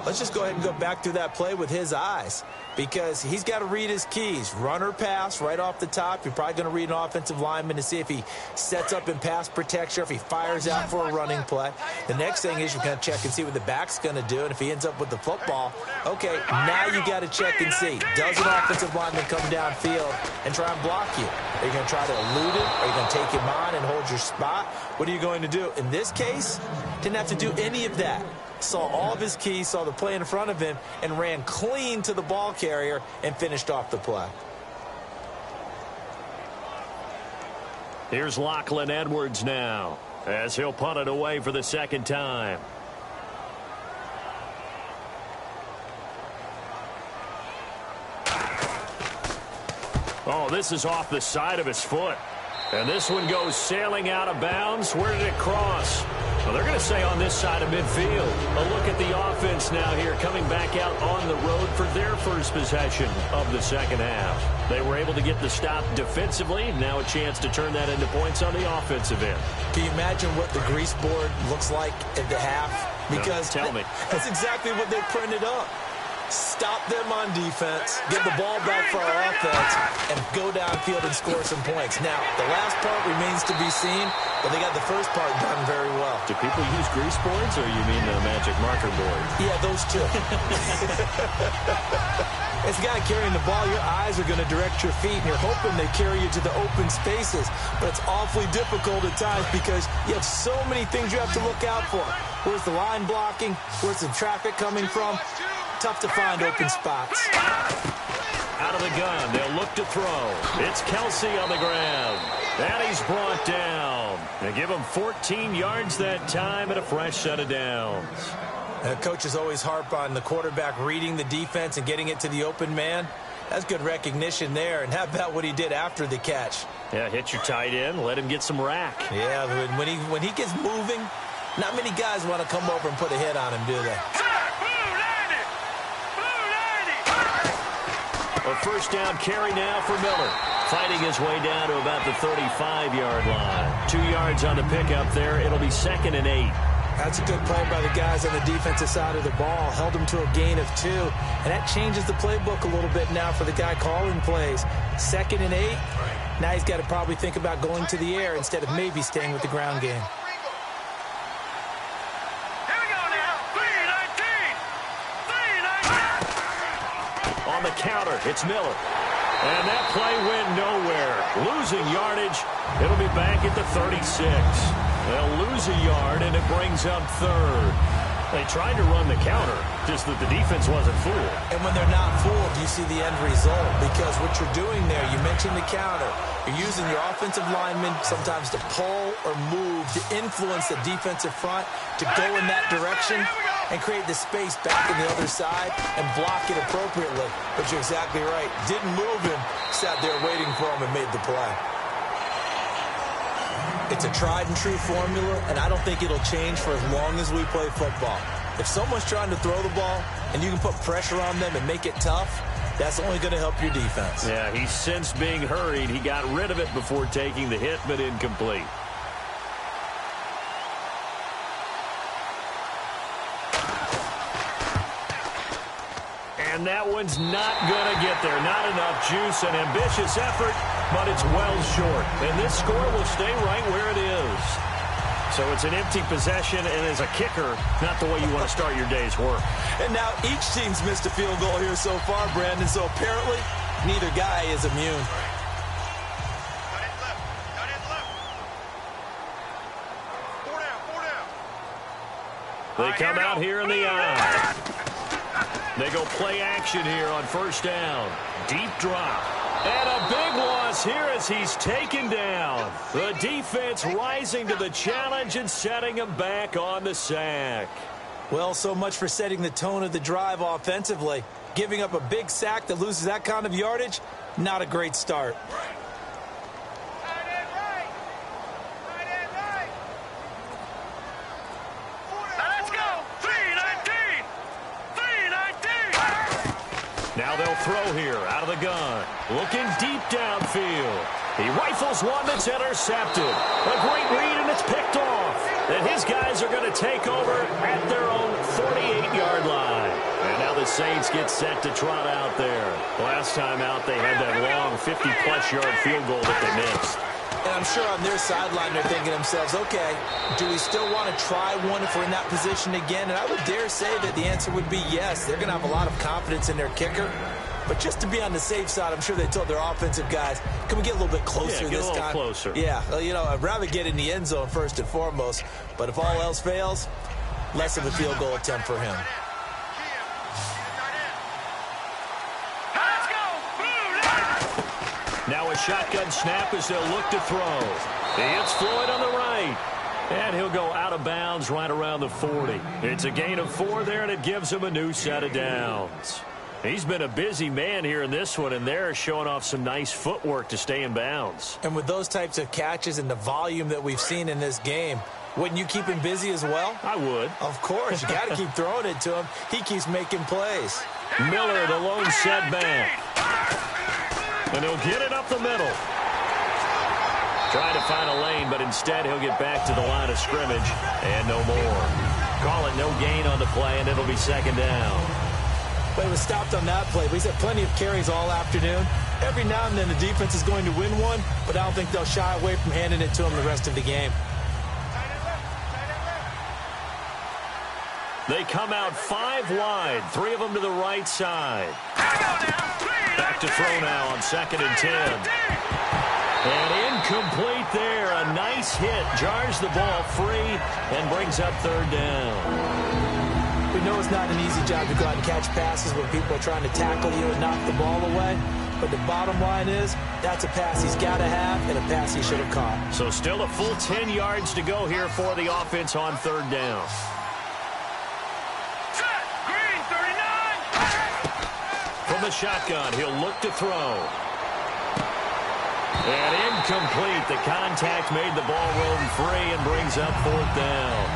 Let's just go ahead and go back through that play with his eyes, because he's got to read his keys. Run or pass right off the top. You're probably going to read an offensive lineman to see if he sets up in pass protection or if he fires out for a running play. The next thing is you're going to check and see what the back's going to do, and if he ends up with the football, okay, now you got to check and see. Does an offensive lineman come downfield and try and block you? Are you going to try to elude it? Are you going to take him on and hold your spot? What are you going to do? In this case, didn't have to do any of that. Saw all of his keys, saw the play in front of him, and ran clean to the ball carrier and finished off the play. Here's Lachlan Edwards now, as he'll punt it away for the second time. Oh, this is off the side of his foot. And this one goes sailing out of bounds. Where did it cross? Well, they're going to say on this side of midfield. A look at the offense now here, coming back out on the road for their first possession of the second half. They were able to get the stop defensively. Now a chance to turn that into points on the offensive end. Can you imagine what the grease board looks like at the half? Because no, tell me. That's exactly what they printed up. Stop them on defense, get the ball back for our offense, and go downfield and score some points. Now, the last part remains to be seen, but they got the first part done very well. Do people use grease boards, or you mean the magic marker board? Yeah, those two. As a guy carrying the ball, your eyes are going to direct your feet, and you're hoping they carry you to the open spaces. But it's awfully difficult at times because you have so many things you have to look out for. Where's the line blocking? Where's the traffic coming from? Tough to find open spots. Out of the gun, they'll look to throw. It's Kelsey on the ground. And he's brought down. They give him 14 yards that time and a fresh set of downs. Coaches always harp on the quarterback reading the defense and getting it to the open man. That's good recognition there. And how about what he did after the catch? Yeah, hit your tight end, let him get some rack. Yeah, when he gets moving, not many guys want to come over and put a hit on him, do they? A first down carry now for Miller. Fighting his way down to about the 35-yard line. 2 yards on the pickup there. It'll be 2nd and 8. That's a good play by the guys on the defensive side of the ball. Held him to a gain of 2. And that changes the playbook a little bit now for the guy calling plays. 2nd and 8. Now he's got to probably think about going to the air instead of maybe staying with the ground game. On the counter, it's Miller. And that play went nowhere. Losing yardage. It'll be back at the 36. They'll lose a yard, and it brings up 3rd. They tried to run the counter, just that the defense wasn't fooled. And when they're not fooled, you see the end result. Because what you're doing there, you mentioned the counter. You're using your offensive linemen sometimes to pull or move to influence the defensive front to go in that direction and create the space back on the other side and block it appropriately. But you're exactly right. Didn't move him, sat there waiting for him and made the play. It's a tried and true formula, and I don't think it'll change for as long as we play football. If someone's trying to throw the ball and you can put pressure on them and make it tough, that's only going to help your defense. Yeah, he sensed being hurried. He got rid of it before taking the hit, but incomplete. And that one's not going to get there. Not enough juice. An ambitious effort, but it's well short. And this score will stay right where it is. So it's an empty possession, and as a kicker, not the way you want to start your day's work. And now each team's missed a field goal here so far, Brandon. So apparently, neither guy is immune. They come out here in the eye. They go play action here on first down. Deep drop. And a big loss here as he's taken down. The defense rising to the challenge and setting him back on the sack. Well, so much for setting the tone of the drive offensively. Giving up a big sack that loses that kind of yardage, not a great start. Now they'll throw here out of the gun. Looking deep downfield. He rifles one that's intercepted. A great read, and it's picked off. And his guys are going to take over at their own 48-yard line. And now the Saints get set to trot out there. Last time out, they had that long 50-plus yard field goal that they missed. And I'm sure on their sideline they're thinking to themselves, okay, do we still want to try one if we're in that position again? And I would dare say that the answer would be yes. They're going to have a lot of confidence in their kicker. But just to be on the safe side, I'm sure they told their offensive guys, can we get a little bit closer this time? Get a little closer. Yeah, well, you know, I'd rather get in the end zone first and foremost. But if all else fails, less of a field goal attempt for him. Now a shotgun snap as they'll look to throw. He hits Floyd on the right. And he'll go out of bounds right around the 40. It's a gain of 4 there, and it gives him a new set of downs. He's been a busy man here in this one, and they're showing off some nice footwork to stay in bounds. And with those types of catches and the volume that we've seen in this game, wouldn't you keep him busy as well? I would. Of course. You got to keep throwing it to him. He keeps making plays. Miller, the lone setback. And he'll get it up the middle. Trying to find a lane, but instead he'll get back to the line of scrimmage. And no more. Call it no gain on the play, and it'll be second down. But he was stopped on that play. But he's had plenty of carries all afternoon. Every now and then the defense is going to win one, but I don't think they'll shy away from handing it to him the rest of the game. They come out 5 wide, 3 of them to the right side. Back to throw now on 2nd and 10. And incomplete there. A nice hit. Jars the ball free and brings up 3rd down. We know it's not an easy job to go out and catch passes when people are trying to tackle you and knock the ball away. But the bottom line is that's a pass he's got to have and a pass he should have caught. So still a full 10 yards to go here for the offense on 3rd down. From the shotgun, he'll look to throw. And incomplete. The contact made the ball roam free and brings up 4th down.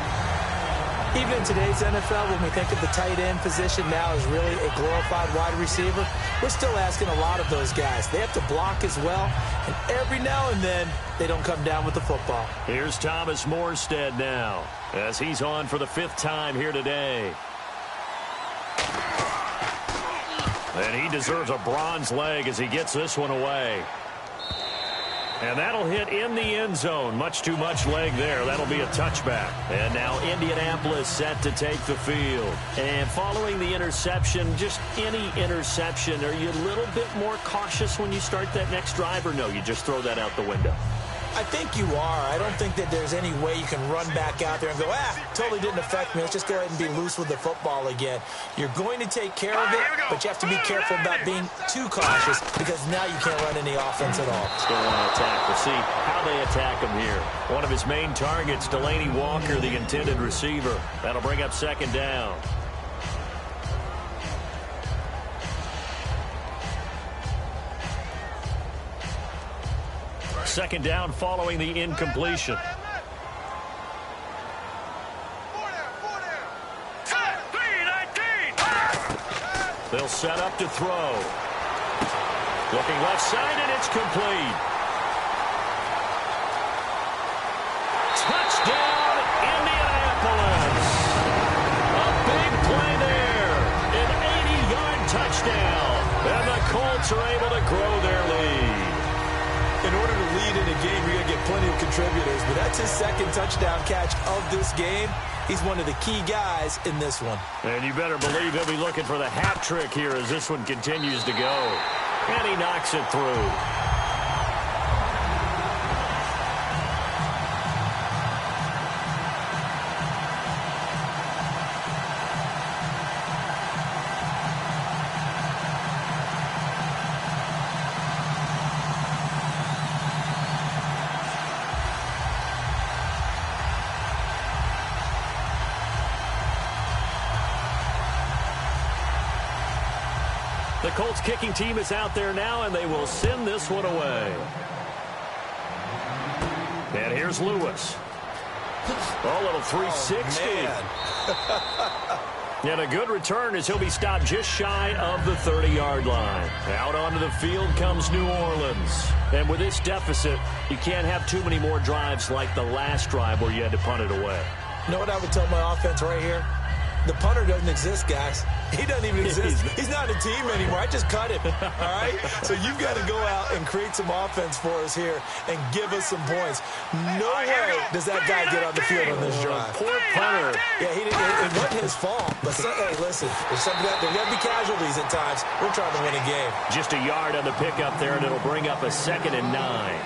Even in today's NFL, when we think of the tight end position now as really a glorified wide receiver, we're still asking a lot of those guys. They have to block as well, and every now and then, they don't come down with the football. Here's Thomas Morstead now, as he's on for the 5th time here today. And he deserves a bronze leg as he gets this one away. And that'll hit in the end zone. Much too much leg there. That'll be a touchback. And now Indianapolis set to take the field. And following the interception, just any interception, are you a little bit more cautious when you start that next drive, or no, you just throw that out the window? I think you are. I don't think that there's any way you can run back out there and go, totally didn't affect me. Let's just go ahead and be loose with the football again. You're going to take care of it, but you have to be careful about being too cautious because now you can't run any offense at all. Still want to attack. We'll see how they attack him here. One of his main targets, Delaney Walker, the intended receiver. That'll bring up second down. Second down following the incompletion. They'll set up to throw. Looking left side, and it's complete. Touchdown, Indianapolis. A big play there. An 80-yard touchdown. And the Colts are able to grow their lead. In order to lead in a game, you're going to get plenty of contributors, but that's his second touchdown catch of this game. He's one of the key guys in this one. And you better believe he'll be looking for the hat trick here as this one continues to go. And he knocks it through. The Colts kicking team is out there now, and they will send this one away. And here's Lewis. Oh, little 360. Oh, and a good return as he'll be stopped just shy of the 30-yard line. Out onto the field comes New Orleans. And with this deficit, you can't have too many more drives like the last drive where you had to punt it away. You know what I would tell my offense right here? The punter doesn't exist, guys. He doesn't even exist. He's not a team anymore. I just cut him, all right? So you've got to go out and create some offense for us here and give us some points. No way does that guy get on the field on this drive. Poor punter. Yeah, it wasn't his fault. But, hey, listen, there's going to be casualties at times. We're trying to win a game. Just a yard on the pickup there, and it'll bring up a 2nd and 9.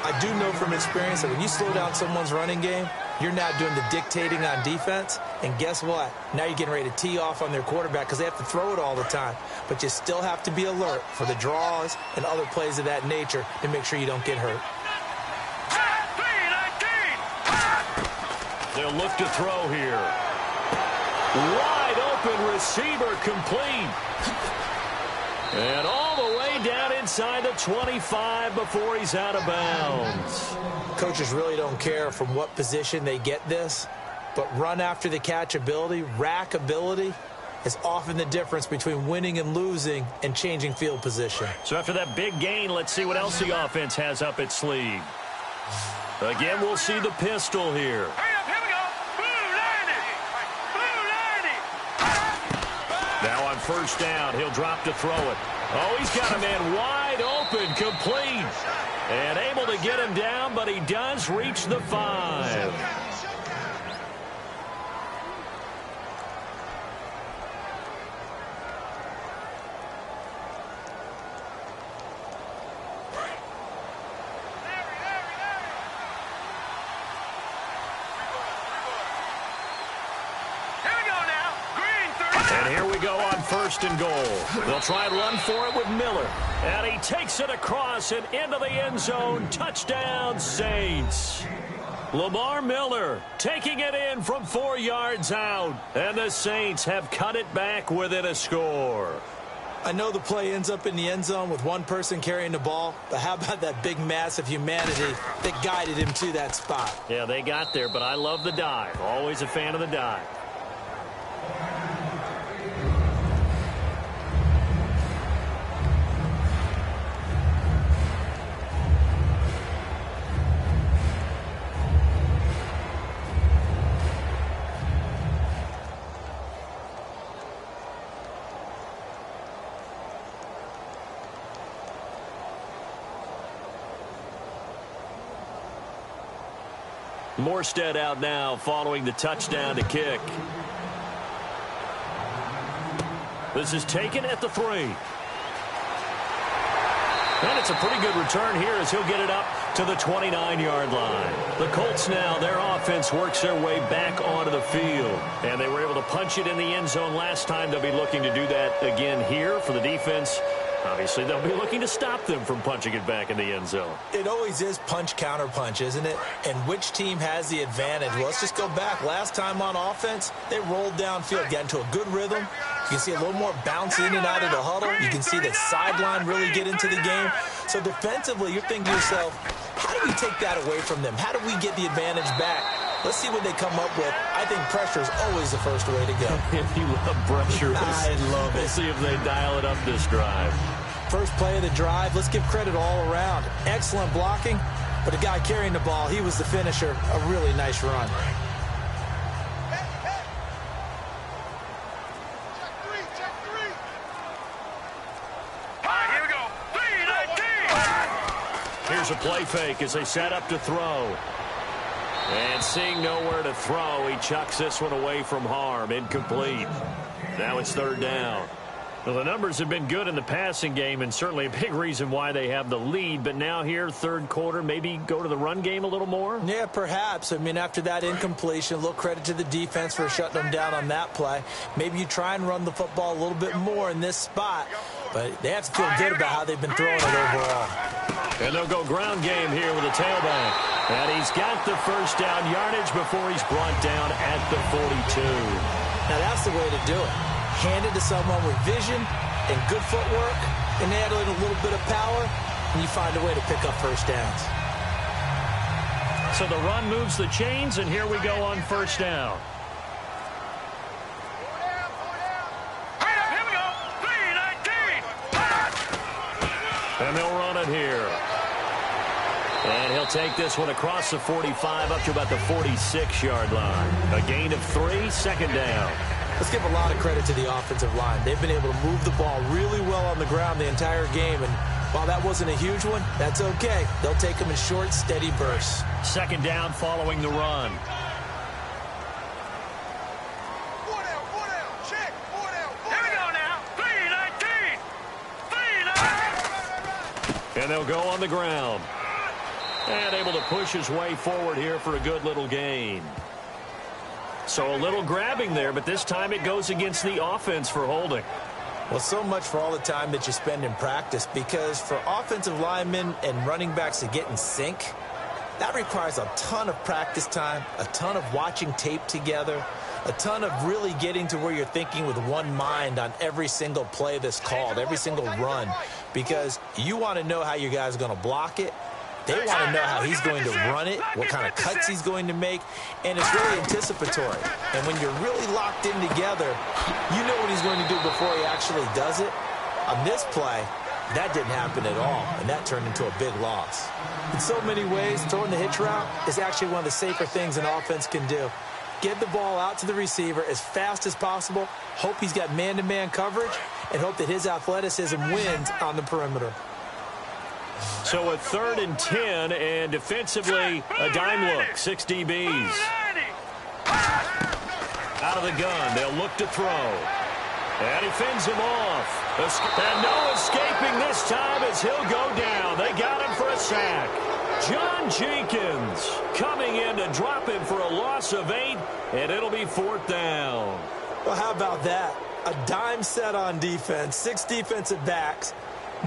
I do know from experience that when you slow down someone's running game, you're now doing the dictating on defense. And guess what? Now you're getting ready to tee off on their quarterback because they have to throw it all the time. But you still have to be alert for the draws and other plays of that nature to make sure you don't get hurt. They'll look to throw here. Wide open receiver complete. And all the way down inside the 25 before he's out of bounds. Coaches really don't care from what position they get this, but run after the catch ability, rack ability, is often the difference between winning and losing and changing field position. So after that big gain, let's see what else the offense has up its sleeve. Again, we'll see the pistol here. Now on first down, he'll drop to throw it. Oh, he's got a man wide open, complete. And able to get him down, but he does reach the 5. And here we go on first and goal. They'll try and run for it with Miller. And he takes it across and into the end zone. Touchdown, Saints. Lamar Miller taking it in from 4 yards out. And the Saints have cut it back within a score. I know the play ends up in the end zone with one person carrying the ball, but how about that big mass of humanity that guided him to that spot? Yeah, they got there, but I love the dive. Always a fan of the dive. Morstead out now following the touchdown to kick. This is taken at the 3. And it's a pretty good return here as he'll get it up to the 29-yard line. The Colts now, their offense works their way back onto the field. And they were able to punch it in the end zone last time. They'll be looking to do that again here for the defense. Obviously, they'll be looking to stop them from punching it back in the end zone. It always is punch-counter-punch, isn't it? And which team has the advantage? Well, let's just go back. Last time on offense, they rolled downfield, got into a good rhythm. You can see a little more bounce in and out of the huddle. You can see the sideline really get into the game. So defensively, you're thinking to yourself, how do we take that away from them? How do we get the advantage back? Let's see what they come up with. I think pressure is always the first way to go. If you love pressure, I love it. We'll see if they dial it up this drive. First play of the drive, let's give credit all around. Excellent blocking, but the guy carrying the ball, he was the finisher. A really nice run. Here we go. 3-19. Here's a play fake as they set up to throw. And seeing nowhere to throw, he chucks this one away from harm. Incomplete. Now it's third down. Well, the numbers have been good in the passing game, and certainly a big reason why they have the lead. But now here, third quarter, maybe go to the run game a little more? Yeah, perhaps. I mean, after that incompletion, a little credit to the defense for shutting them down on that play. Maybe you try and run the football a little bit more in this spot. But they have to feel good about how they've been throwing it overall. And they'll go ground game here with a tailback. And he's got the first down yardage before he's brought down at the 42. Now, that's the way to do it. Hand it to someone with vision and good footwork, and add in a little bit of power, and you find a way to pick up first downs. So the run moves the chains, and here we go on first down. Here we go. 3-19. And they'll run it here. And he'll take this one across the 45 up to about the 46-yard line. A gain of 3, second down. Let's give a lot of credit to the offensive line. They've been able to move the ball really well on the ground the entire game, and while that wasn't a huge one, that's okay. They'll take them in short, steady bursts. Second down following the run. Check. Here we go now. 3-19. 3-19. And they'll go on the ground. And able to push his way forward here for a good little gain. So a little grabbing there, but this time it goes against the offense for holding. Well, so much for all the time that you spend in practice, because for offensive linemen and running backs to get in sync, that requires a ton of practice time, a ton of watching tape together, a ton of really getting to where you're thinking with one mind on every single play that's called, every single run, because you want to know how your guys are going to block it. They want to know how he's going to run it, what kind of cuts he's going to make, and it's really anticipatory. And when you're really locked in together, you know what he's going to do before he actually does it. On this play, that didn't happen at all, and that turned into a big loss. In so many ways, throwing the hitch route is actually one of the safer things an offense can do. Get the ball out to the receiver as fast as possible, hope he's got man-to-man coverage, and hope that his athleticism wins on the perimeter. So a 3rd and 10, and defensively, a dime look. 6 DBs. Out of the gun, they'll look to throw. And he fends him off. And no escaping this time as he'll go down. They got him for a sack. John Jenkins coming in to drop him for a loss of 8, and it'll be 4th down. Well, how about that? A dime set on defense, 6 defensive backs.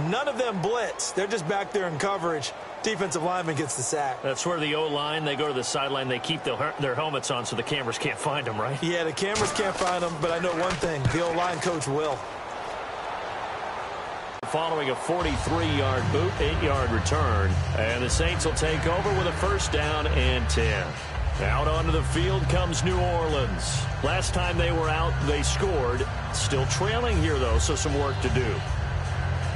None of them blitz. They're just back there in coverage. Defensive lineman gets the sack. That's where the O-line, they go to the sideline, they keep their helmets on so the cameras can't find them, right? Yeah, the cameras can't find them, but I know one thing. The O-line coach will. Following a 43-yard boot, 8-yard return, and the Saints will take over with a first down and 10. Out onto the field comes New Orleans. Last time they were out, they scored. Still trailing here, though, so some work to do.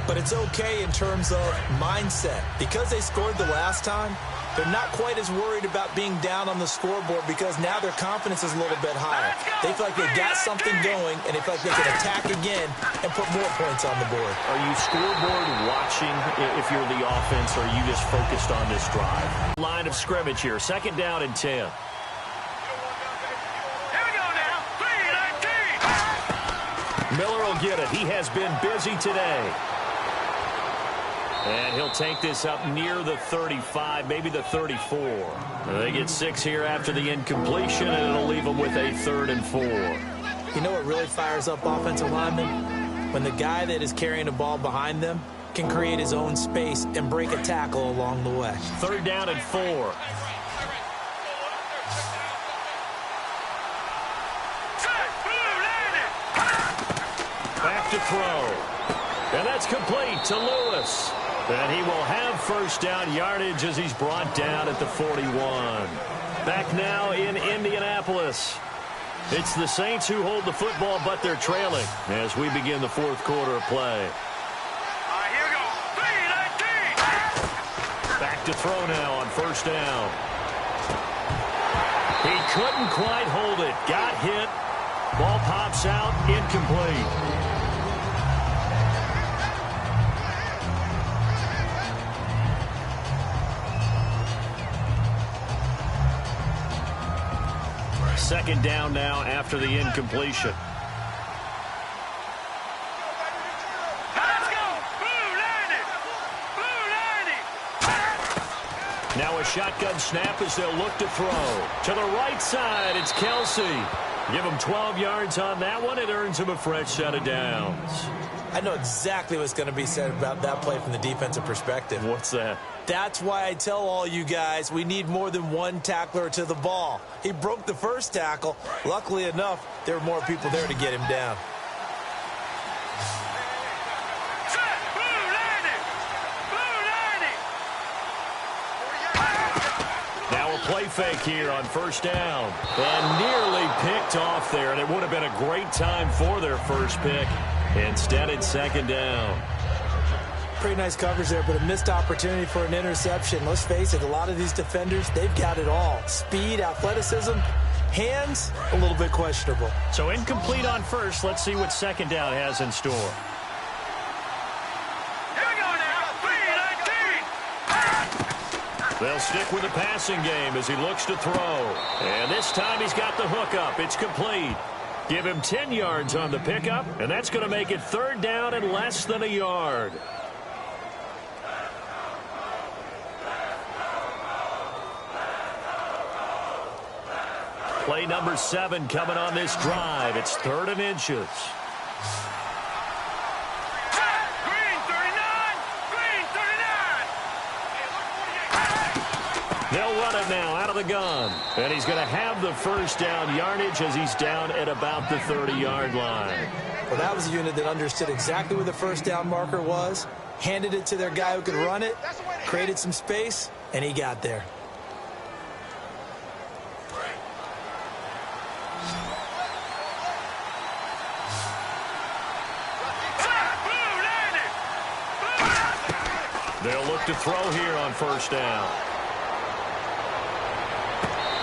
But it's okay in terms of mindset. Because they scored the last time, they're not quite as worried about being down on the scoreboard because now their confidence is a little bit higher. They feel like they've got something going, and they feel like they can attack again and put more points on the board. Are you scoreboard watching if you're the offense, or are you just focused on this drive? Line of scrimmage here, 2nd down and 10. Here we go now. 3-19. Miller will get it. He has been busy today. And he'll take this up near the 35, maybe the 34. They get 6 here after the incompletion, and it'll leave them with a 3rd and 4. You know what really fires up offensive linemen? When the guy that is carrying the ball behind them can create his own space and break a tackle along the way. 3rd down and 4. Back to throw. And that's complete to Lewis. And he will have 1st down yardage as he's brought down at the 41. Back now in Indianapolis. It's the Saints who hold the football, but they're trailing as we begin the 4th quarter of play. Here we go. 3-19. Back to throw now on 1st down. He couldn't quite hold it. Got hit. Ball pops out. Incomplete. Second down now after the incompletion. Let's go. Blue 90. Blue 90. Now a shotgun snap as they'll look to throw. To the right side, it's Kelsey. Give him 12 yards on that one. It earns him a fresh set of downs. I know exactly what's going to be said about that play from the defensive perspective. What's that? That's why I tell all you guys we need more than one tackler to the ball. He broke the first tackle. Luckily enough, there were more people there to get him down. Set. Blue 90. Blue 90. Now a play fake here on 1st down. And nearly picked off there, and it would have been a great time for their first pick. Instead, it's 2nd down. Pretty nice coverage there, but a missed opportunity for an interception. Let's face it, a lot of these defenders, they've got it all. Speed, athleticism, hands, a little bit questionable. So incomplete on 1st. Let's see what 2nd down has in store. Here we go now. 3-19. They'll stick with the passing game as he looks to throw. And this time he's got the hook up. It's complete. Give him 10 yards on the pickup, and that's going to make it 3rd down and less than a yard. Play number 7 coming on this drive. It's 3rd and inches. Green 39. Green 39. They'll run it now out of the gun. And he's going to have the 1st down yardage as he's down at about the 30-yard line. Well, that was a unit that understood exactly where the 1st down marker was, handed it to their guy who could run it, created some space, and he got there. They'll look to throw here on 1st down.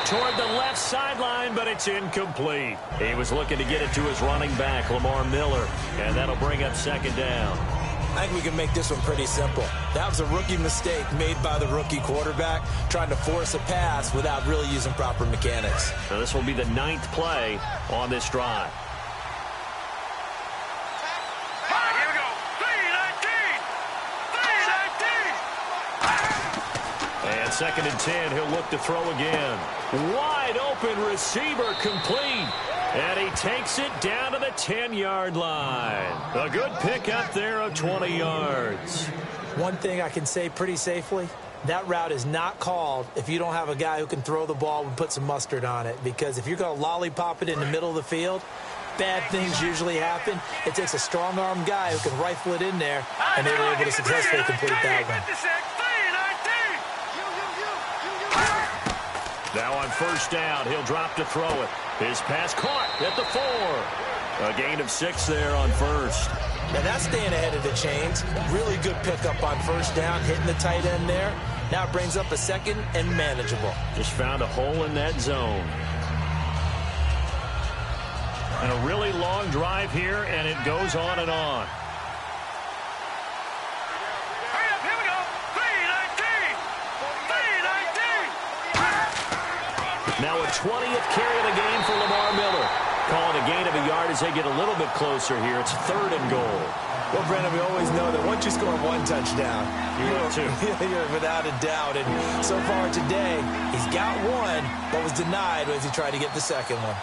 Toward the left sideline, but it's incomplete. He was looking to get it to his running back, Lamar Miller, and that'll bring up 2nd down. I think we can make this one pretty simple. That was a rookie mistake made by the rookie quarterback, trying to force a pass without really using proper mechanics. So this will be the 9th play on this drive. Here we go. 3-19. 3-19. And 2nd and 10, he'll look to throw again. Wide open receiver complete. And he takes it down to the 10-yard line. A good pickup there of 20 yards. One thing I can say pretty safely, that route is not called if you don't have a guy who can throw the ball and put some mustard on it. Because if you're going to lollipop it in the middle of the field, bad things usually happen. It takes a strong-arm guy who can rifle it in there, and they were able to successfully complete that one. Now on 1st down, he'll drop to throw it. His pass caught at the 4. A gain of 6 there on 1st. Now that's staying ahead of the chains. Really good pickup on 1st down, hitting the tight end there. Now it brings up a 2nd and manageable. Just found a hole in that zone. And a really long drive here, and it goes on and on. Now a 20th carry of the game for Lamar Miller. Calling a gain of a yard as they get a little bit closer here. It's 3rd and goal. Well, Brandon, we always know that once you score one touchdown, you're without a doubt. And so far today, he's got one, but was denied as he tried to get the second one.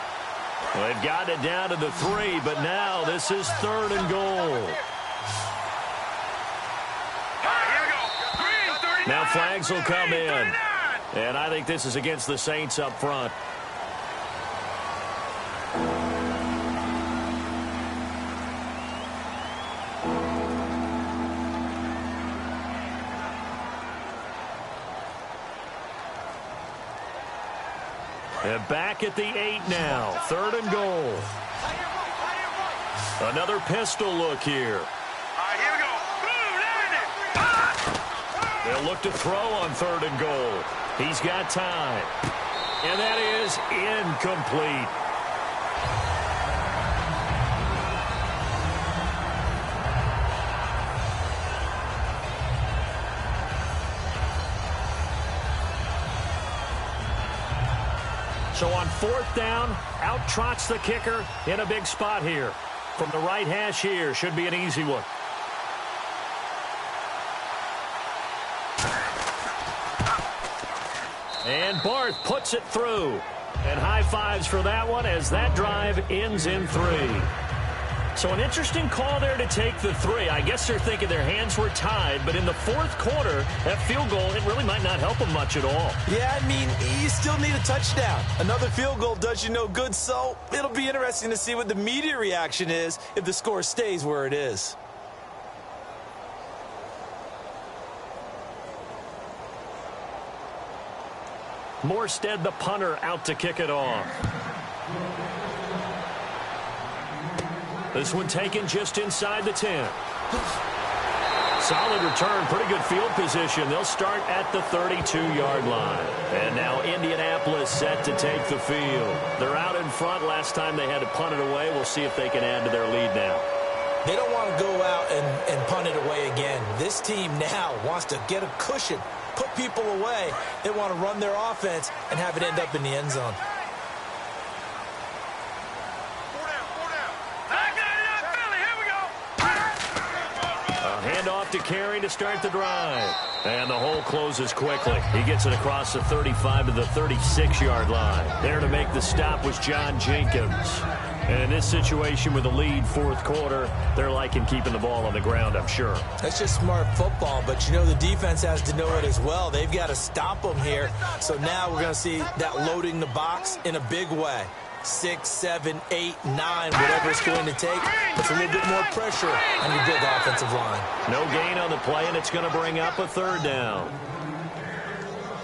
Well, they've gotten it down to the 3, but now this is 3rd and goal. Now flags will come in. And I think this is against the Saints up front. And back at the 8 now. 3rd and goal. Another pistol look here. Here we go. They'll look to throw on 3rd and goal. He's got time. And that is incomplete. So on 4th down, out trots the kicker in a big spot here. From the right hash here, should be an easy one. And Barth puts it through. And high fives for that one as that drive ends in 3. So an interesting call there to take the 3. I guess they're thinking their hands were tied, but in the 4th quarter, that field goal, it really might not help them much at all. Yeah, I mean, you still need a touchdown. Another field goal does you no good, so it'll be interesting to see what the media reaction is if the score stays where it is. Morstead, the punter, out to kick it off. This one taken just inside the 10. Solid return, pretty good field position. They'll start at the 32-yard line. And now Indianapolis set to take the field. They're out in front. Last time they had to punt it away. We'll see if they can add to their lead now. They don't want to go out and punt it away again. This team now wants to get a cushion, put people away. They want to run their offense and have it end up in the end zone. Handoff to Carey to start the drive. And the hole closes quickly. He gets it across the 35 to the 36-yard line. There to make the stop was John Jenkins. And in this situation with the lead 4th quarter, they're liking keeping the ball on the ground, I'm sure. That's just smart football, but you know the defense has to know it as well. They've got to stop them here. So now we're going to see that loading the box in a big way. 6, 7, 8, 9, whatever it's going to take. It's a little bit more pressure on your big offensive line. No gain on the play, and it's going to bring up a 3rd down.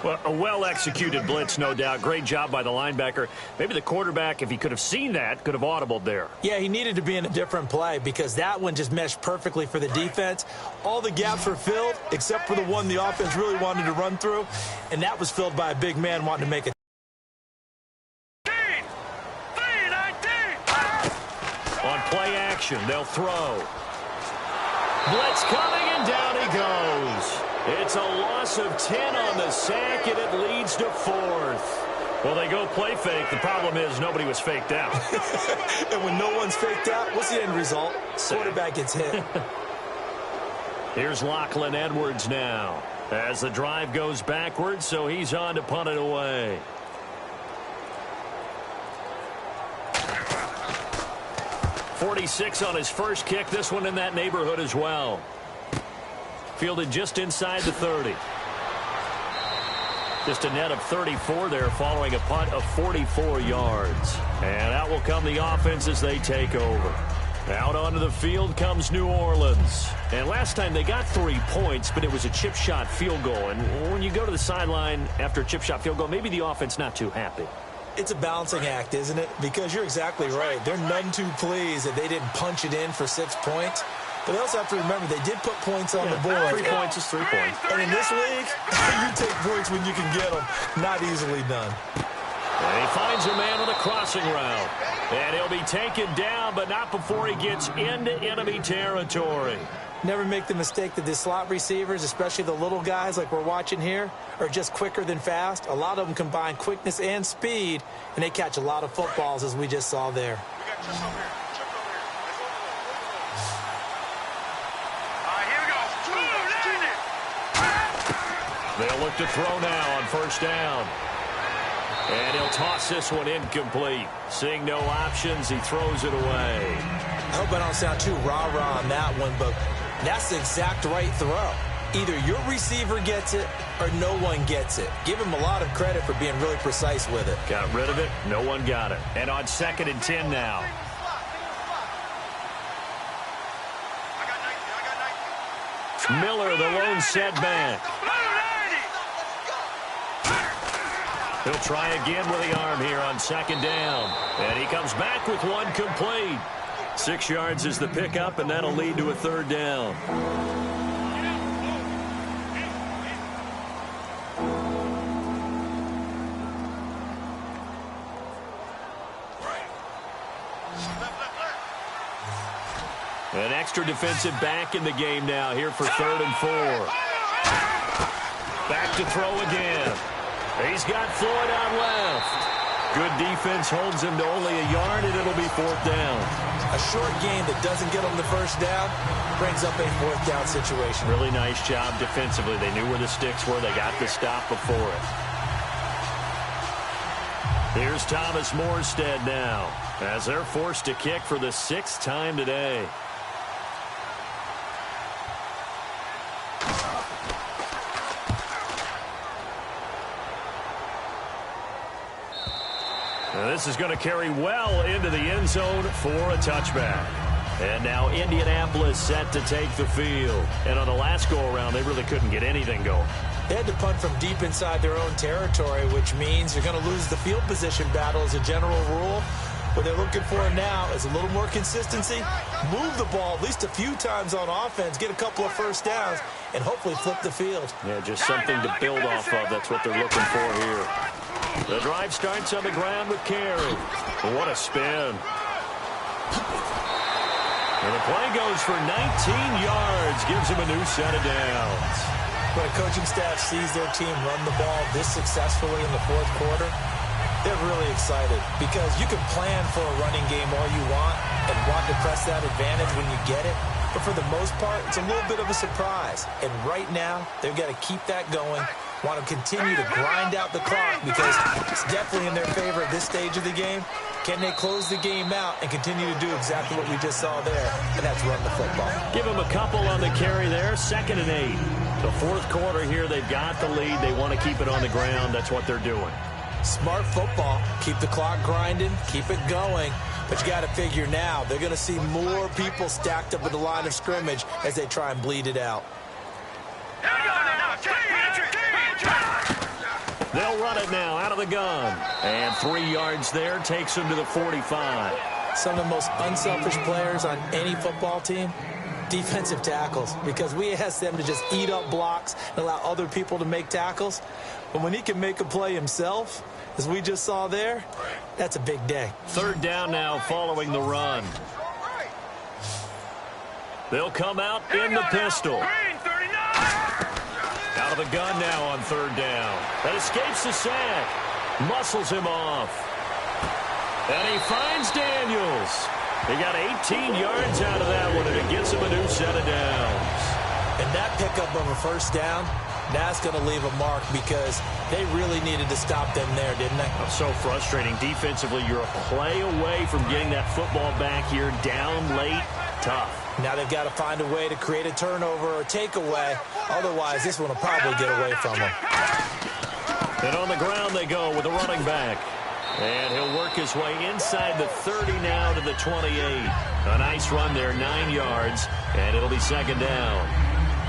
Well, a well-executed blitz, no doubt. Great job by the linebacker. Maybe the quarterback, if he could have seen that, could have audibled there. Yeah, he needed to be in a different play because that one just meshed perfectly for the defense. All the gaps were filled except for the one the offense really wanted to run through, and that was filled by a big man wanting to make a play action. They'll throw. Blitz coming, and down he goes. It's a loss of 10 on the sack, and it leads to 4th. Well, they go play fake. The problem is nobody was faked out. And when no one's faked out, what's the end result? Quarterback gets hit. Here's Lachlan Edwards now as the drive goes backwards, so he's on to punt it away. .46 on his first kick. This one in that neighborhood as well. Fielded just inside the 30. Just a net of 34 there following a punt of 44 yards. And out will come the offense as they take over. Out onto the field comes New Orleans. And last time they got 3 points, but it was a chip shot field goal. And when you go to the sideline after a chip shot field goal, maybe the offense not too happy. It's a balancing act, isn't it? Because you're exactly right. They're none too pleased that they didn't punch it in for 6 points. But they also have to remember they did put points on the board. 3 points is 3 points. And in this league, you take points when you can get them. Not easily done. And he finds a man on the crossing route. And he'll be taken down, but not before he gets into enemy territory. Never make the mistake that the slot receivers, especially the little guys like we're watching here, are just quicker than fast. A lot of them combine quickness and speed, and they catch a lot of footballs, as we just saw there. They'll look to throw now on first down. And he'll toss this one incomplete. Seeing no options, he throws it away. I hope I don't sound too rah-rah on that one, but that's the exact right throw. Either your receiver gets it or no one gets it. Give him a lot of credit for being really precise with it. Got rid of it. No one got it. And on 2nd and 10 now. Miller, the lone setback. He'll try again with the arm here on 2nd down. And he comes back with one complete. 6 yards is the pickup, and that'll lead to a 3rd down. An extra defensive back in the game now here for 3rd and 4. Back to throw again. He's got Floyd out left. Good defense holds him to only a yard, and it'll be 4th down. A short game that doesn't get him the first down brings up a 4th down situation. Really nice job defensively. They knew where the sticks were. They got the stop before it. Here's Thomas Morstead now as they're forced to kick for the 6th time today. Now this is going to carry well into the end zone for a touchback. And now Indianapolis set to take the field. And on the last go-around, they really couldn't get anything going. They had to punt from deep inside their own territory, which means you're going to lose the field position battle as a general rule. What they're looking for now is a little more consistency, move the ball at least a few times on offense, get a couple of first downs, and hopefully flip the field. Yeah, just something to build off of. That's what they're looking for here. The drive starts on the ground with Carey. What a spin. And the play goes for 19 yards, gives him a new set of downs. When a coaching staff sees their team run the ball this successfully in the 4th quarter, they're really excited because you can plan for a running game all you want and want to press that advantage when you get it. But for the most part, it's a little bit of a surprise. And right now, they've got to keep that going, want to continue to grind out the clock because it's definitely in their favor at this stage of the game. Can they close the game out and continue to do exactly what we just saw there, and that's run the football? Give them a couple on the carry there, 2nd and 8. The 4th quarter here, they've got the lead. They want to keep it on the ground. That's what they're doing. Smart football. Keep the clock grinding, keep it going. But you got to figure now, they're going to see more people stacked up at the line of scrimmage as they try and bleed it out. They'll run it now out of the gun. And 3 yards there takes them to the 45. Some of the most unselfish players on any football team, defensive tackles, because we ask them to just eat up blocks and allow other people to make tackles. But when he can make a play himself, as we just saw there, that's a big day. 3rd down now following the run. They'll come out in the pistol. Out of the gun now on 3rd down. That escapes the sack. Muscles him off. And he finds Daniels. He got 18 yards out of that one, and it gets him a new set of downs. And that pickup of a first down, that's going to leave a mark because they really needed to stop them there, didn't they? Oh, so frustrating. Defensively, you're a play away from getting that football back here down late. Tough. Now they've got to find a way to create a turnover or takeaway. Otherwise, this one will probably get away from them. And on the ground they go with a running back. And he'll work his way inside the 30 now to the 28. A nice run there, 9 yards, and it'll be 2nd down.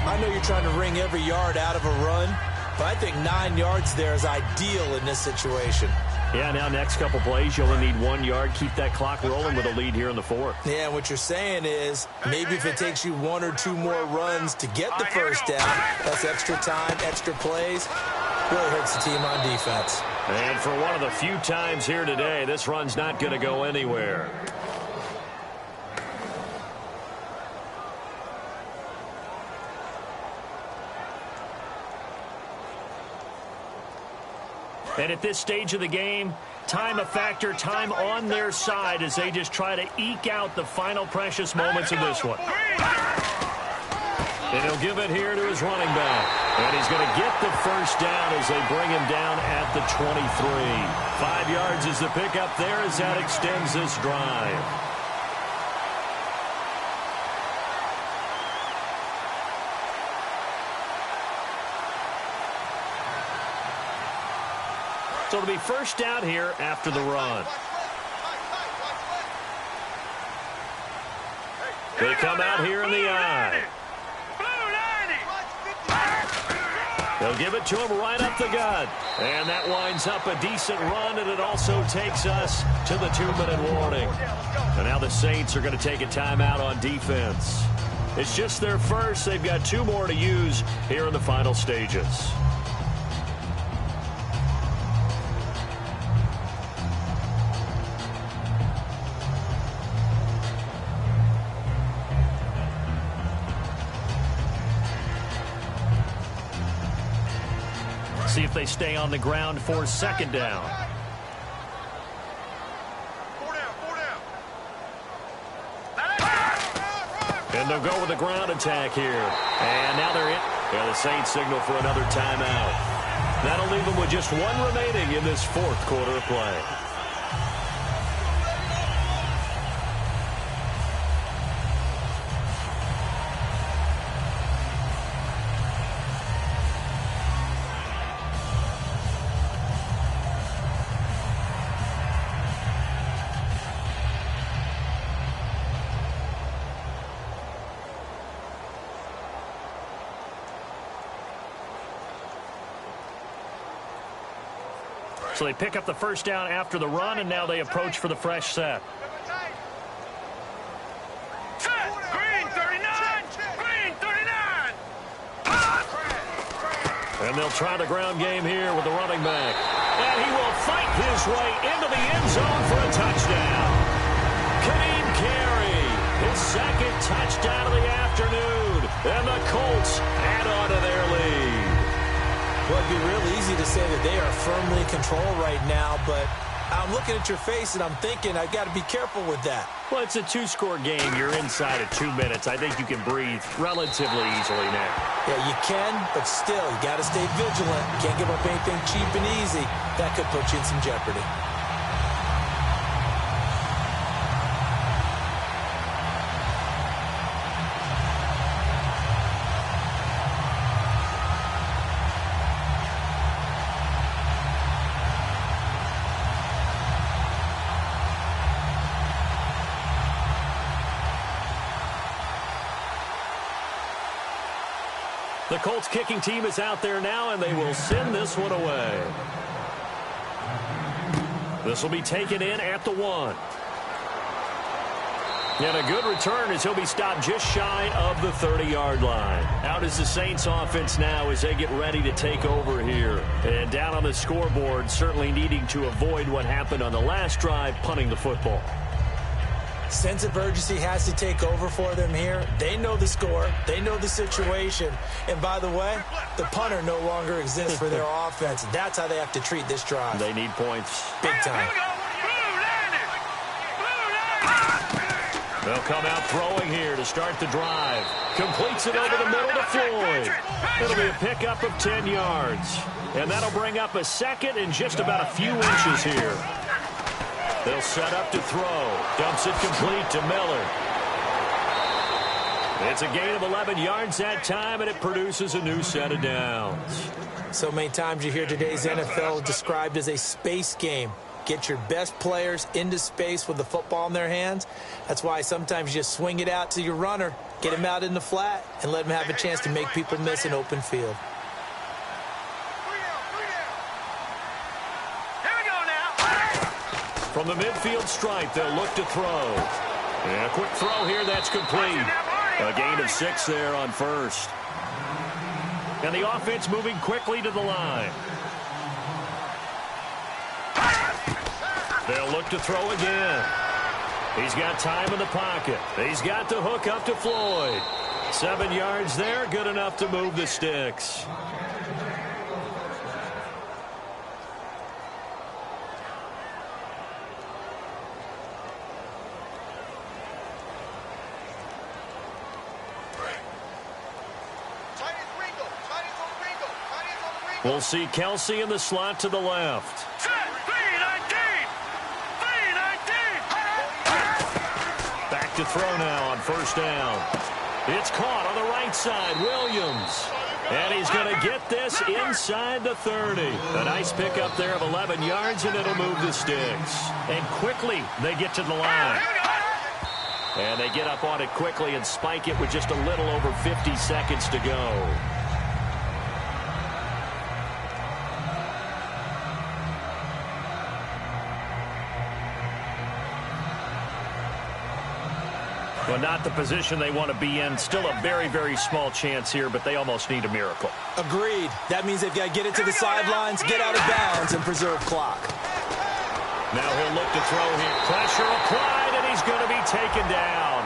I know you're trying to wring every yard out of a run, but I think 9 yards there is ideal in this situation. Yeah, now next couple plays, you only need 1 yard. Keep that clock rolling with a lead here in the 4th. Yeah, what you're saying is maybe if it takes you 1 or 2 more runs to get the first down, that's extra time, extra plays, really hurts the team on defense. And for one of the few times here today, this run's not going to go anywhere. And at this stage of the game, time a factor, time on their side as they just try to eke out the final precious moments of this one. And he'll give it here to his running back. And he's going to get the first down as they bring him down at the 23. 5 yards is the pickup there as that extends this drive. So it'll be first down here after the run. They come out here in the eye. They'll give it to him right up the gut. And that winds up a decent run, and it also takes us to the 2-minute warning. And now the Saints are going to take a timeout on defense. It's just their first. They've got 2 more to use here in the final stages. See if they stay on the ground for second down. 4 down. And they'll go with the ground attack here. And now they're in. Yeah, the Saints signal for another timeout. That'll leave them with just 1 remaining in this 4th quarter of play. So they pick up the first down after the run, and now they approach for the fresh set. Green 39! Green 39! And they'll try the ground game here with the running back. And he will fight his way into the end zone for a touchdown. Kadeem Carey, his 2nd touchdown of the afternoon. And the Colts add on to their lead. Well, it'd be real easy to say that they are firmly in control right now, but I'm looking at your face and I'm thinking I've got to be careful with that. Well, it's a 2-score game. You're inside of 2 minutes. I think you can breathe relatively easily now. Yeah, you can, but still, you got to stay vigilant. Can't give up anything cheap and easy. That could put you in some jeopardy. The Colts kicking team is out there now, and they will send this one away. This will be taken in at the 1. And a good return as he'll be stopped just shy of the 30-yard line. Out is the Saints offense now as they get ready to take over here. And down on the scoreboard, certainly needing to avoid what happened on the last drive, punting the football. Sense of urgency has to take over for them here. They know the score. They know the situation. And by the way, the punter no longer exists for their offense. That's how they have to treat this drive. They need points. Big time. They'll come out throwing here to start the drive. Completes it over the middle to Floyd. It'll be a pickup of 10 yards. And that'll bring up a 2nd and just about a few inches here. They'll set up to throw. Dumps it complete to Miller. It's a gain of 11 yards that time, and it produces a new set of downs. So many times you hear today's NFL described as a space game. Get your best players into space with the football in their hands. That's why sometimes you just swing it out to your runner, get him out in the flat, and let him have a chance to make people miss an open field. From the midfield stripe, they'll look to throw. And a quick throw here, that's complete. A gain of 6 there on first. And the offense moving quickly to the line. They'll look to throw again. He's got time in the pocket. He's got the hook up to Floyd. 7 yards there, good enough to move the sticks. We'll see Kelsey in the slot to the left. Set, 3-19. 3-19. Back to throw now on first down. It's caught on the right side. Williams. And he's going to get this inside the 30. A nice pickup there of 11 yards, and it'll move the sticks. And quickly they get to the line. And they get up on it quickly and spike it with just a little over 50 seconds to go. Well, not the position they want to be in. Still a very, very small chance here, but they almost need a miracle. Agreed. That means they've got to get it to the sidelines, get out of bounds, and preserve clock. Now he'll look to throw here. Pressure applied, and he's going to be taken down.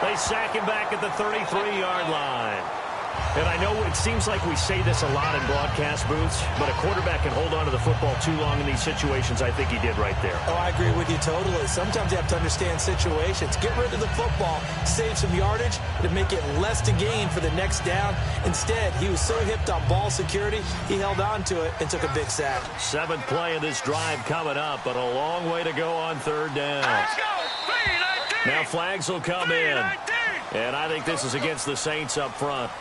They sack him back at the 33-yard line. And I know it seems like we say this a lot in broadcast booths, but a quarterback can hold on to the football too long in these situations. I think he did right there. Oh, I agree with you totally. Sometimes you have to understand situations. Get rid of the football, save some yardage, to make it less to gain for the next down. Instead, he was so hipped on ball security, he held on to it and took a big sack. 7th play of this drive coming up, but a long way to go on 3rd down. Let's go. 3-19. Now flags will come in. And I think this is against the Saints up front.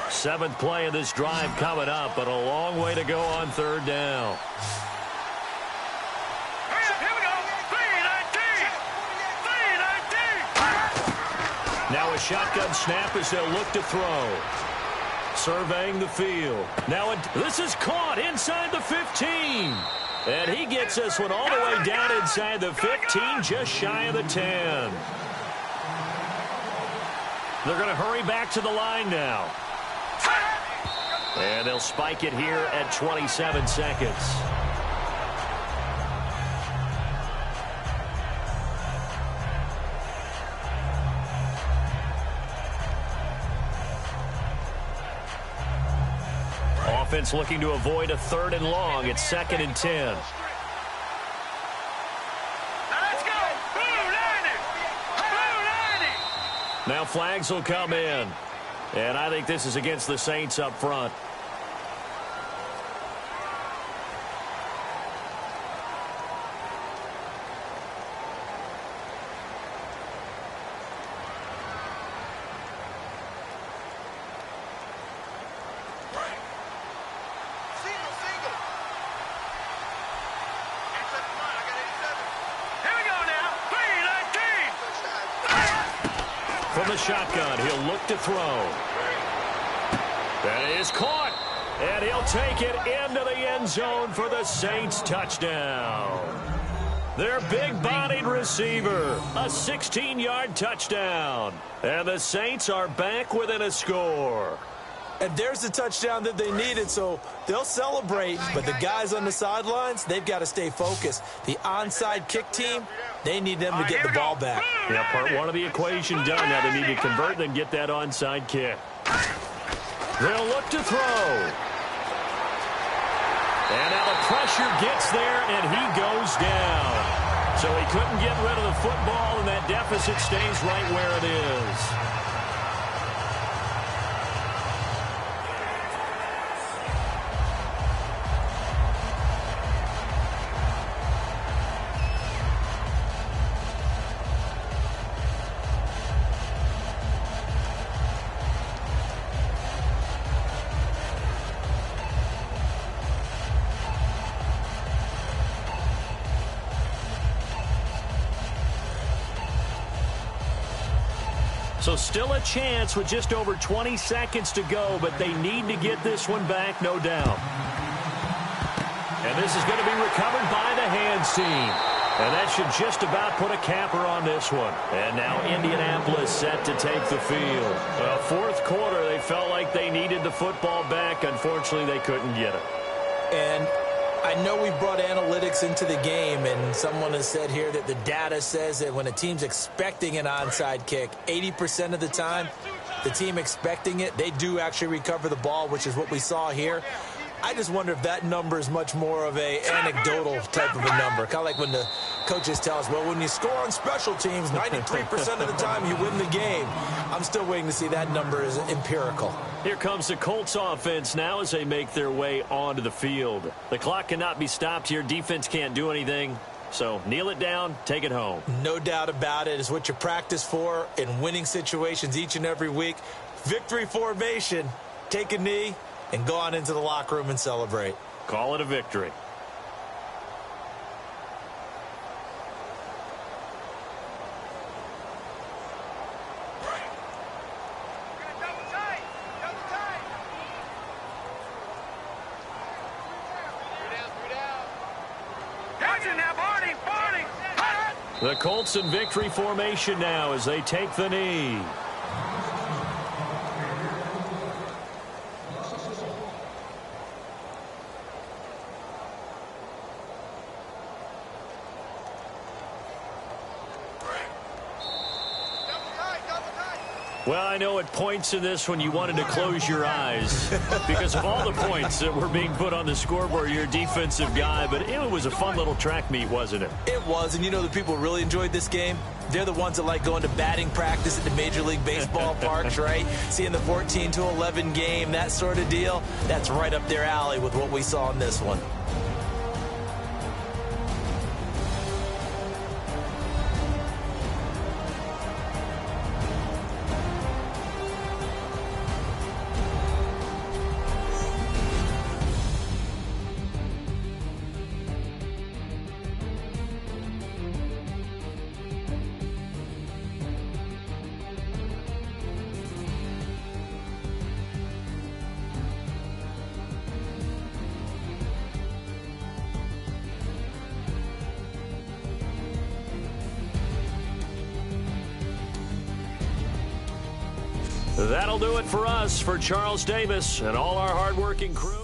Seventh play of this drive coming up, but a long way to go on 3rd down. Here we go. 3-19. 3-19. Now a shotgun snap as they'll look to throw. Surveying the field. Now this is caught inside the 15. And he gets this one all the way down inside the 15, just shy of the 10. They're going to hurry back to the line now. And they'll spike it here at 27 seconds. Offense looking to avoid a 3rd and long. It's 2nd and 10. Now let's go. Blue 90. Blue 90. Now flags will come in. And I think this is against the Saints up front. From the shotgun, he'll look to throw. That is caught. And he'll take it into the end zone for the Saints touchdown. Their big-bodied receiver, a 16-yard touchdown. And the Saints are back within a score. And there's the touchdown that they needed, so they'll celebrate. But the guys on the sidelines, they've got to stay focused. The onside kick team, they need them to get the ball back. Yeah, part one of the equation done. Now they need to convert and get that onside kick. They'll look to throw. And now the pressure gets there, and he goes down. So he couldn't get rid of the football, and that deficit stays right where it is. So still a chance with just over 20 seconds to go, but they need to get this one back, no doubt. And this is going to be recovered by the hands team. And that should just about put a capper on this one. And now Indianapolis set to take the field. Well, 4th quarter, they felt like they needed the football back. Unfortunately, they couldn't get it. And I know we brought analytics into the game, and someone has said here that the data says that when a team's expecting an onside kick, 80% of the time, the team expecting it, they do actually recover the ball, which is what we saw here. I just wonder if that number is much more of a anecdotal type of a number. Kind of like when the coaches tell us, well, when you score on special teams, 93% of the time you win the game. I'm still waiting to see that number is empirical. Here comes the Colts offense now as they make their way onto the field. The clock cannot be stopped here. Defense can't do anything. So kneel it down, take it home. No doubt about it. It's what you practice for in winning situations each and every week. Victory formation. Take a knee and go on into the locker room and celebrate. Call it a victory. The Colts in victory formation now as they take the knee. Well, I know at points in this when you wanted to close your eyes because of all the points that were being put on the scoreboard, you're a defensive guy, but it was a fun little track meet, wasn't it? It was, and you know the people who really enjoyed this game? They're the ones that like going to batting practice at the Major League Baseball parks, right? Seeing the 14-11 game, that sort of deal. That's right up their alley with what we saw in this one. That'll do it for us. For Charles Davis and all our hardworking crew.